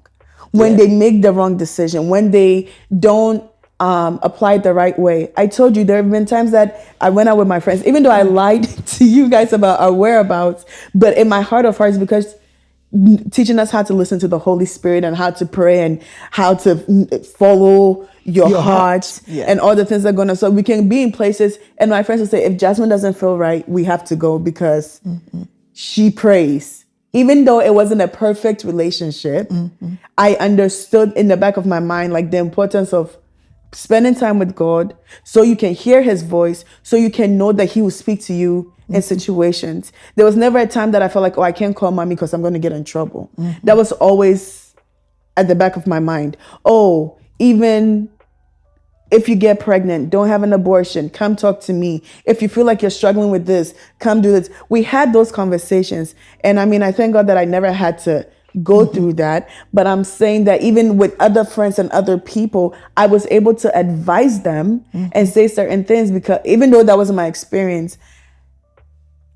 when they make the wrong decision, when they don't apply it the right way. I told you there have been times that I went out with my friends, even though I lied to you guys about our whereabouts, but in my heart of hearts, because teaching us how to listen to the Holy Spirit and how to pray and how to follow your heart and all the things that are going on. So we can be in places, and my friends will say, if Jasmine doesn't feel right, we have to go because she prays. Even though it wasn't a perfect relationship, I understood in the back of my mind, like the importance of spending time with God so you can hear his voice, so you can know that he will speak to you in situations. There was never a time that I felt like, oh, I can't call mommy because I'm going to get in trouble. That was always at the back of my mind. Oh, even if you get pregnant, don't have an abortion, come talk to me. If you feel like you're struggling with this, come do this. We had those conversations. And I mean, I thank God that I never had to go through that. But I'm saying that even with other friends and other people, I was able to advise them and say certain things, because even though that wasn't my experience,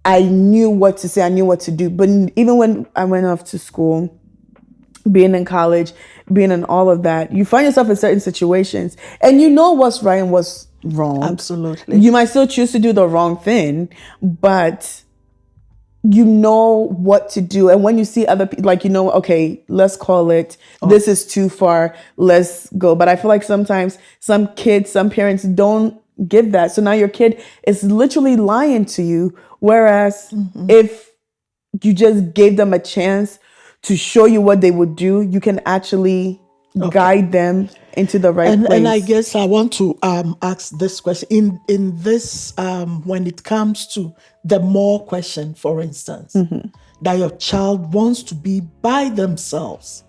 I knew what to say, I knew what to do. But even when I went off to school, being in college, being in all of that, you find yourself in certain situations and you know what's right and what's wrong. Absolutely. You might still choose to do the wrong thing, but you know what to do. And when you see other people, like, okay, let's call it, this is too far, let's go. But I feel like sometimes some parents don't give that. So now your kid is literally lying to you. Whereas if you just gave them a chance to show you what they would do, you can actually guide them into the right place. And I guess I want to ask this question. In this, when it comes to the mall question, for instance, that your child wants to be by themselves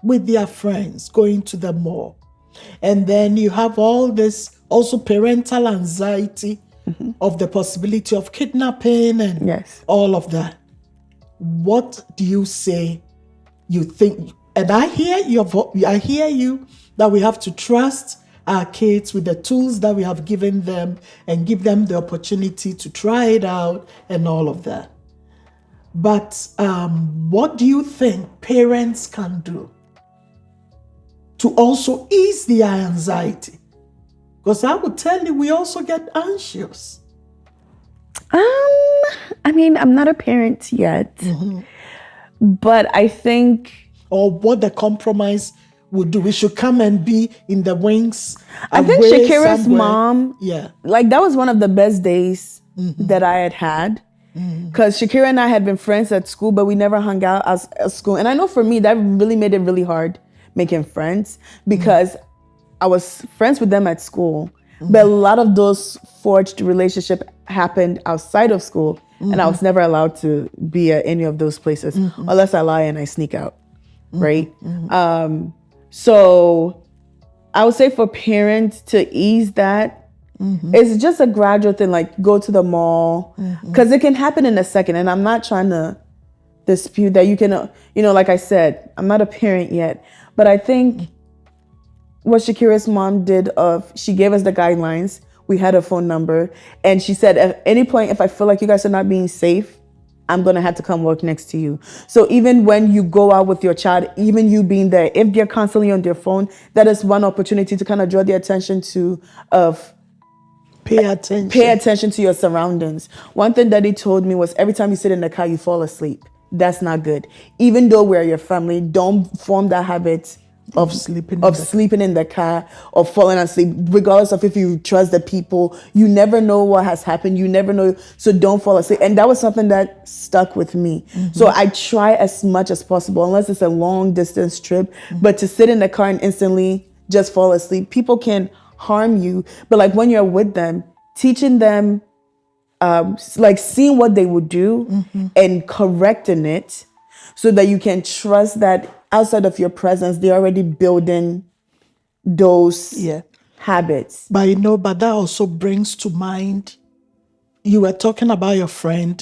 with their friends, going to the mall. And then you have all this also parental anxiety of the possibility of kidnapping and Yes. all of that. What do you say you think? And I hear you that we have to trust our kids with the tools that we have given them and give them the opportunity to try it out and all of that. But what do you think parents can do to also ease their anxiety? Because I would tell you, we also get anxious. I mean, I'm not a parent yet, but I think, Or what the compromise would do. We should come and be in the wings. I think away Shakira's somewhere. mom, Yeah. like that was one of the best days that I had. Because Shakira and I had been friends at school, but we never hung out at school. And I know for me, that really made it really hard making friends because I was friends with them at school. But a lot of those forged relationships happened outside of school. And I was never allowed to be at any of those places unless I lie and I sneak out. Right? So I would say for parents to ease that, it's just a gradual thing, like go to the mall, because it can happen in a second. And I'm not trying to dispute that. You can, like I said, I'm not a parent yet, but I think what Shakira's mom did, she gave us the guidelines. We had a phone number, and she said, at any point, if I feel like you guys are not being safe, I'm going to have to come work next to you. So even when you go out with your child, even you being there, if they're constantly on their phone, that is one opportunity to kind of draw their attention to Pay attention. Pay attention to your surroundings. One thing that he told me was every time you sit in the car, you fall asleep. That's not good. Even though we're your family, don't form that habit of sleeping in the car or falling asleep, regardless of if you trust the people. You never know what has happened. You never know. So don't fall asleep. And that was something that stuck with me. So I try as much as possible, unless it's a long distance trip, but to sit in the car and instantly just fall asleep. People can harm you, but like when you're with them, teaching them, like seeing what they would do and correcting it so that you can trust that outside of your presence, they're already building those habits. But that also brings to mind, you were talking about your friend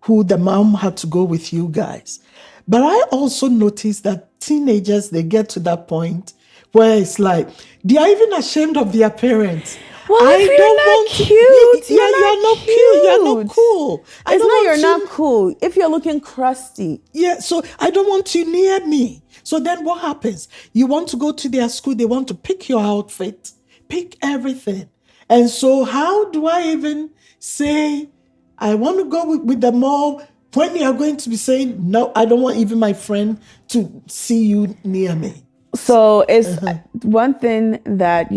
who the mom had to go with you guys. But I also noticed that teenagers, they get to that point where it's like, they are even ashamed of their parents. Well, if you're not cute, you're not cute. You're not cool. It's not you're not cool. If you're looking crusty. Yeah, so I don't want you near me. So then what happens? You want to go to their school. They want to pick your outfit, pick everything. And so how do I even say, I want to go with them all when you're going to be saying, no, I don't want even my friend to see you near me? So it's one thing that,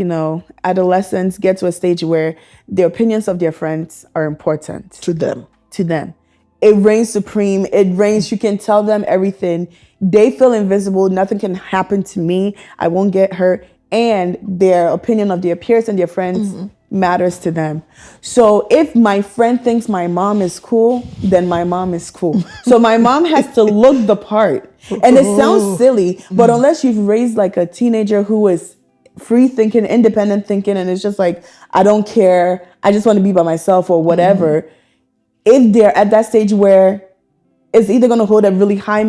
adolescents get to a stage where the opinions of their friends are important. To them. It reigns supreme. It reigns. You can tell them everything. They feel invisible. Nothing can happen to me. I won't get hurt. And their opinion of their peers and their friends matters to them. So if my friend thinks my mom is cool, then my mom is cool. So my mom has to look the part. And it sounds silly, but unless you've raised like a teenager who is free thinking, independent thinking, and it's just like, I don't care, I just want to be by myself or whatever. If they're at that stage where it's either going to hold a really high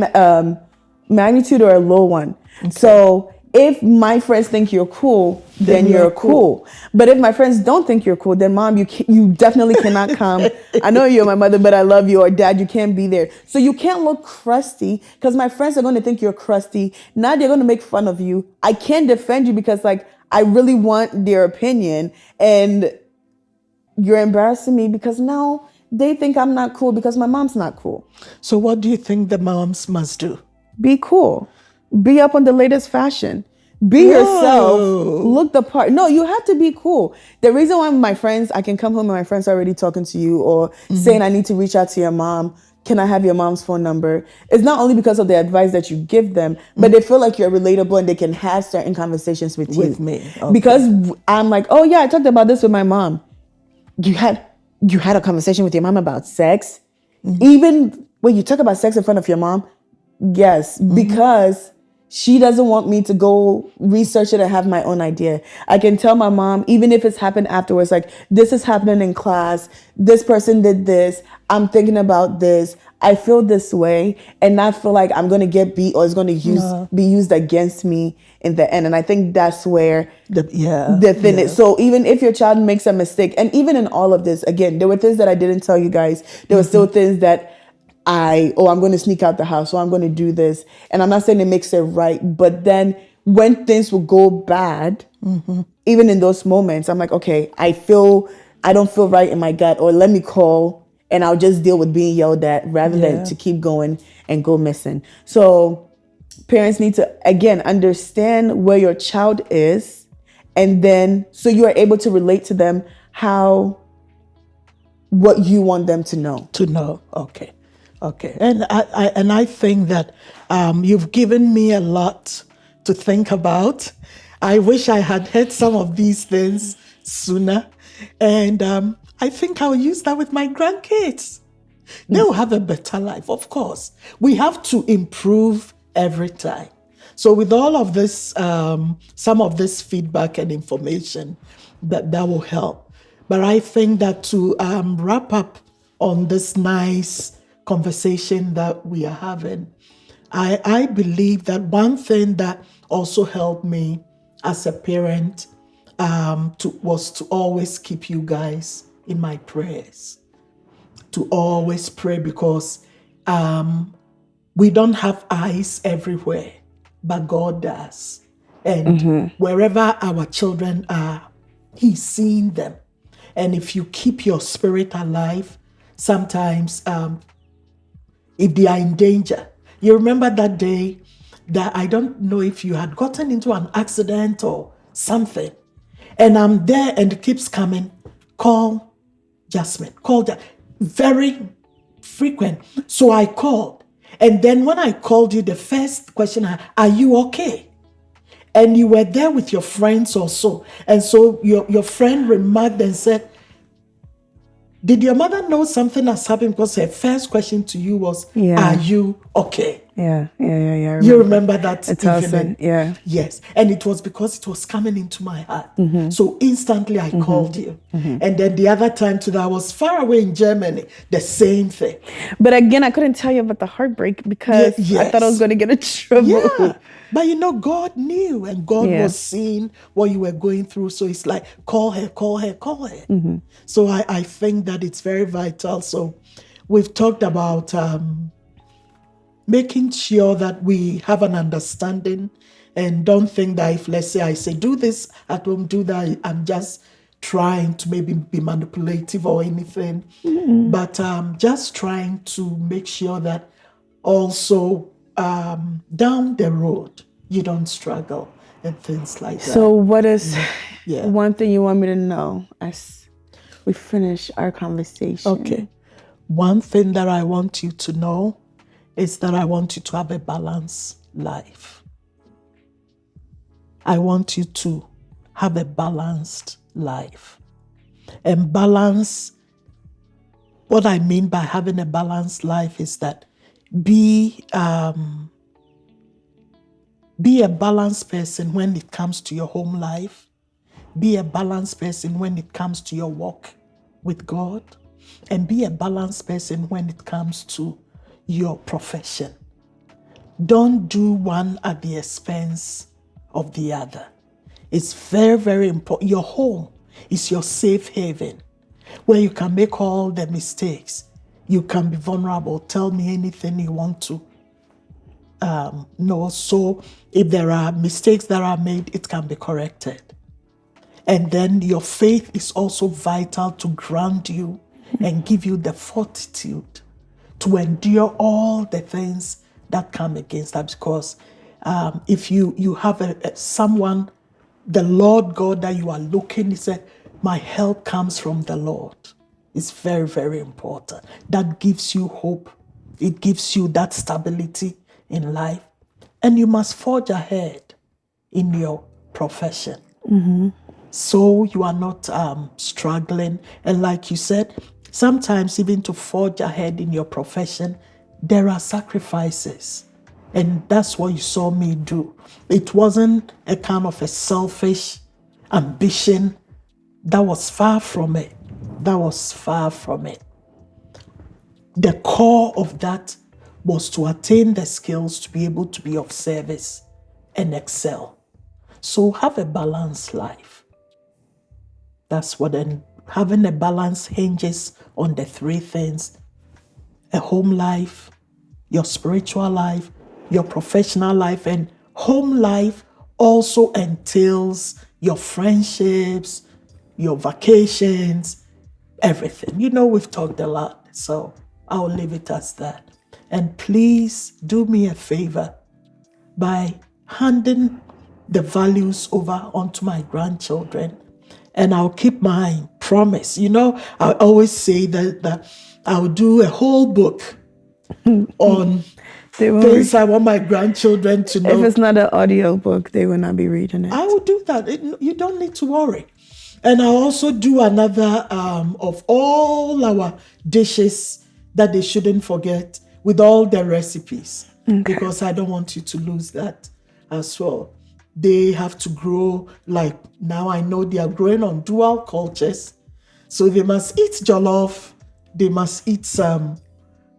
magnitude or a low one. Okay. So if my friends think you're cool, then you're cool. But if my friends don't think you're cool, then mom, you definitely cannot come. I know you're my mother, but I love you. Or dad, you can't be there. So you can't look crusty because my friends are going to think you're crusty. Now they're going to make fun of you. I can't defend you because like I really want their opinion, and you're embarrassing me because now they think I'm not cool because my mom's not cool. So what do you think the moms must do? Be cool. Be up on the latest fashion. Be yourself. Look the part. No, you have to be cool. The reason why my friends, I can come home and my friends are already talking to you or saying I need to reach out to your mom. Can I have your mom's phone number? It's not only because of the advice that you give them, but they feel like you're relatable and they can have certain conversations with you. With me. Okay. Because I'm like, oh yeah, I talked about this with my mom. You had a conversation with your mom about sex? Even when you talk about sex in front of your mom? Yes, because She doesn't want me to go research it and have my own idea. I can tell my mom, even if it's happened afterwards, like, this is happening in class. This person did this. I'm thinking about this. I feel this way, and not feel like I'm going to get beat or it's going to be used against me in the end. And I think that's where the thing is. So even if your child makes a mistake, and even in all of this, again, there were things that I didn't tell you guys. There were still things that I'm going to sneak out the house, or I'm going to do this. And I'm not saying it makes it right, but then when things will go bad, even in those moments, I'm like, okay, I don't feel right in my gut, or let me call and I'll just deal with being yelled at rather than to keep going and go missing. So parents need to, again, understand where your child is, and then so you are able to relate to them what you want them to know. Okay. And I think that you've given me a lot to think about. I wish I had heard some of these things sooner. And I think I'll use that with my grandkids. They'll have a better life, of course. We have to improve every time. So with all of this, some of this feedback and information, that will help. But I think that to wrap up on this nice conversation that we are having, I believe that one thing that also helped me as a parent was to always keep you guys in my prayers. To always pray, because we don't have eyes everywhere, but God does. And wherever our children are, He's seeing them. And if you keep your spirit alive, sometimes if they are in danger, you remember that day that I don't know if you had gotten into an accident or something, and I'm there and it keeps coming, call Jasmine, very frequent. So I called. And then when I called you, the first question, are you okay? And you were there with your friends also. And so your friend remarked and said, did your mother know something has happened? Because her first question to you was, are you okay? Yeah. You remember that evening? Yeah. Yes. And it was because it was coming into my heart. So instantly I called you. And then the other time too, that I was far away in Germany, the same thing. But again, I couldn't tell you about the heartbreak because I thought I was going to get in trouble. Yeah. But God knew, and God was seeing what you were going through. So it's like, call her. So I think that it's very vital. So we've talked about making sure that we have an understanding, and don't think that if, let's say, I say, do this at home, do that, I'm just trying to maybe be manipulative or anything. But just trying to make sure that also down the road, you don't struggle and things like that. So what is one thing you want me to know as we finish our conversation? Okay. One thing that I want you to know is that I want you to have a balanced life. I want you to have a balanced life. And balance, what I mean by having a balanced life is that be a balanced person when it comes to your home life. Be a balanced person when it comes to your walk with God. And be a balanced person when it comes to your profession. Don't do one at the expense of the other. It's very, very important. Your home is your safe haven where you can make all the mistakes. You can be vulnerable. Tell me anything you want to know. So if there are mistakes that are made, it can be corrected. And then your faith is also vital to ground you and give you the fortitude to endure all the things that come against that. Because if you have someone, the Lord God that you are looking, He said, my help comes from the Lord. It's very, very important. That gives you hope. It gives you that stability in life. And you must forge ahead in your profession. So you are not struggling. And like you said, sometimes even to forge ahead in your profession, there are sacrifices And that's what you saw me do. It wasn't a kind of a selfish ambition. That was far from it. That was far from it. The core of that was to attain the skills to be able to be of service and excel. So have a balanced life. That's what having a balance hinges on the three things: a home life, your spiritual life, your professional life. And home life also entails your friendships, your vacations, everything. We've talked a lot, so I'll leave it as that. And please do me a favor by handing the values over onto my grandchildren, and I'll keep my promise. I always say that I'll do a whole book on things I want my grandchildren to know. If it's not an audio book, they will not be reading it. I will do that. You don't need to worry. And I'll also do another of all our dishes that they shouldn't forget, with all the recipes, because I don't want you to lose that as well. They have to grow, like now I know they are growing on dual cultures. So they must eat jollof, they must eat some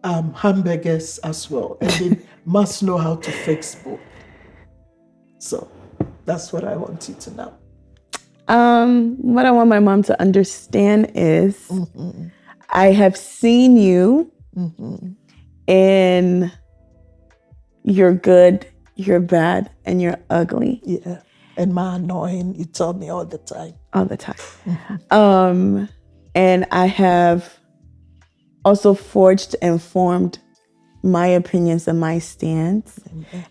hamburgers as well, and they must know how to fix both. So that's what I want you to know. What I want my mom to understand is I have seen you in your good, you're bad, and you're ugly. Yeah. And my annoying, you tell me all the time. All the time. And I have also forged and formed my opinions and my stance.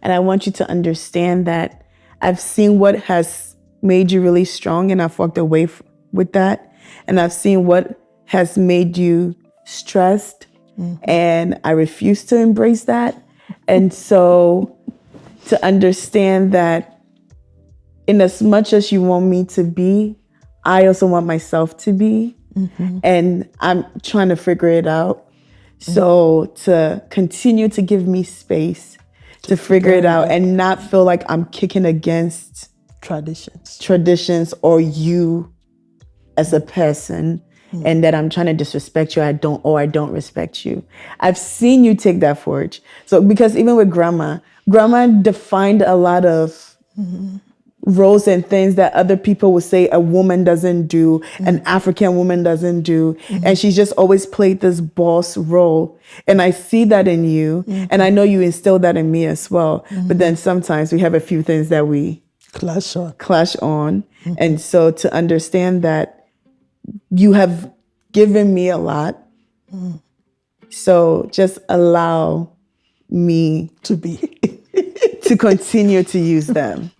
And I want you to understand that I've seen what has made you really strong, and I've walked away with that. And I've seen what has made you stressed, and I refuse to embrace that. And so to understand that in as much as you want me to be, I also want myself to be. And I'm trying to figure it out. So to continue to give me space to figure it out and not feel like I'm kicking against traditions or you as a person, and that I'm trying to disrespect you, I don't respect you. I've seen you take that forge. So because even with grandma defined a lot of roles and things that other people would say a woman doesn't do, an African woman doesn't do. And she's just always played this boss role. And I see that in you. And I know you instilled that in me as well. But then sometimes we have a few things that we clash on. And so to understand that you have given me a lot. So just allow me to be to continue to use them.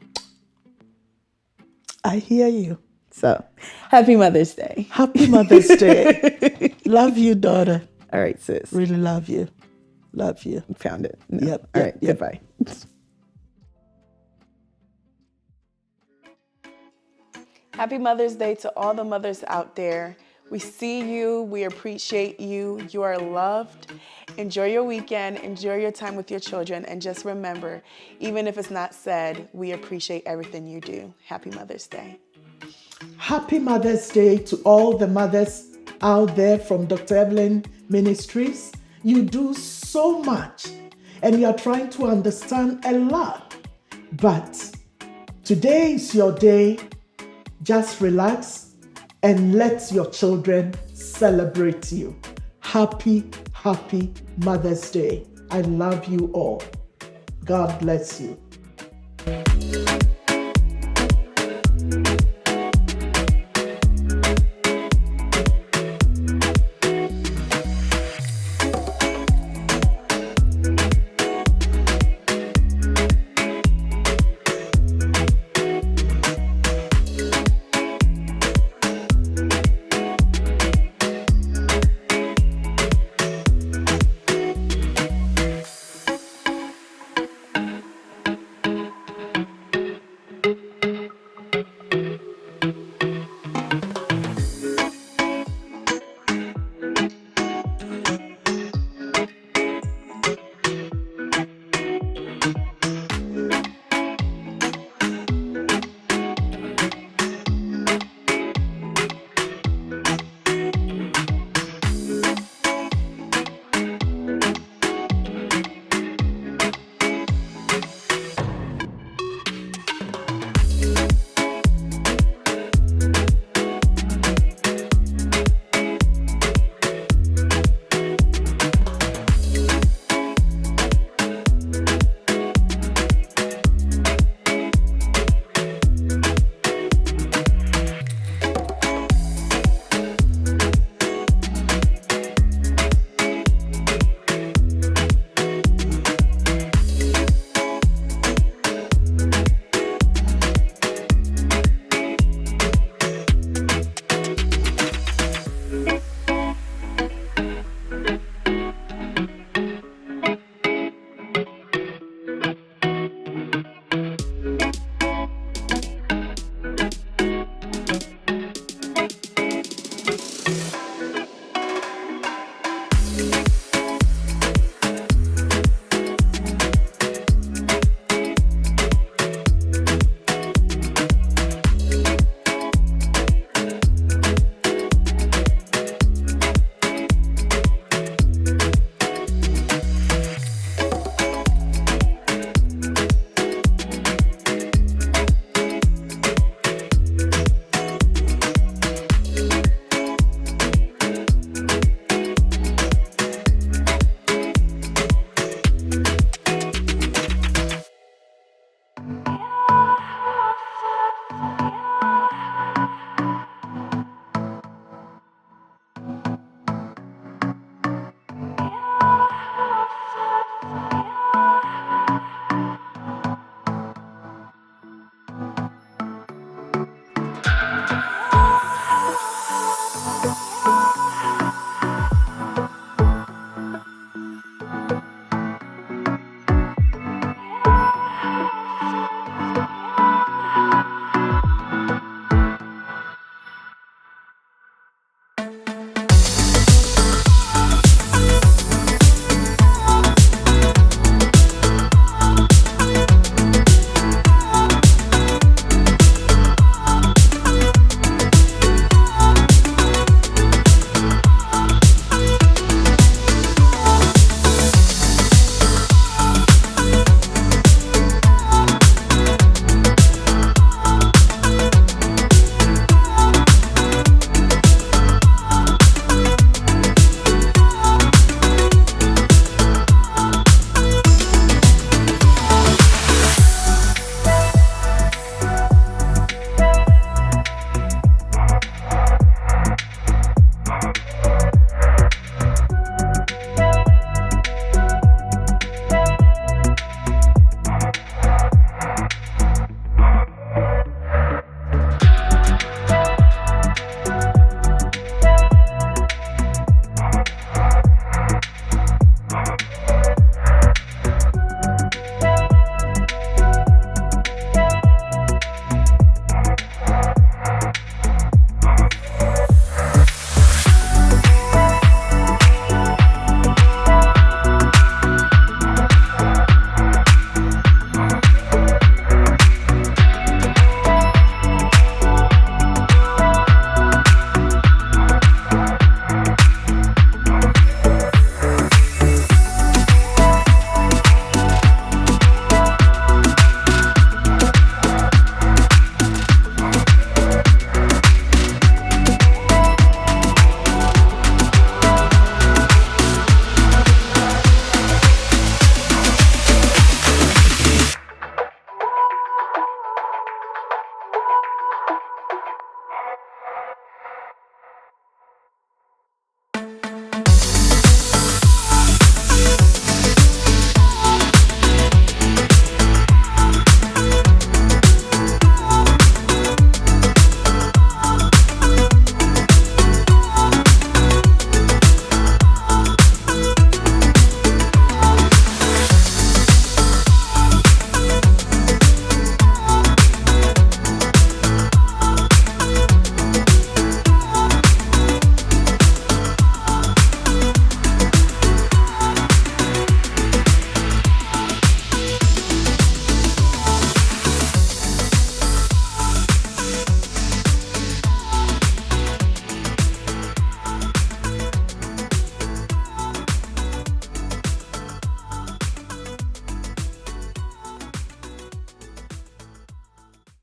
I hear you. So happy Mother's Day. Happy Mother's Day. Love you, daughter. All right, sis. Really love you. Love you. Found it. No. Yep. All right. Goodbye. Happy Mother's Day to all the mothers out there. We see you. We appreciate you. You are loved. Enjoy your weekend. Enjoy your time with your children. And just remember, even if it's not said, we appreciate everything you do. Happy Mother's Day. Happy Mother's Day to all the mothers out there from Dr. Evelyn Ministries. You do so much and you are trying to understand a lot. But today is your day. Just relax and let your children celebrate you. Happy Mother's Day. I love you all. God bless you.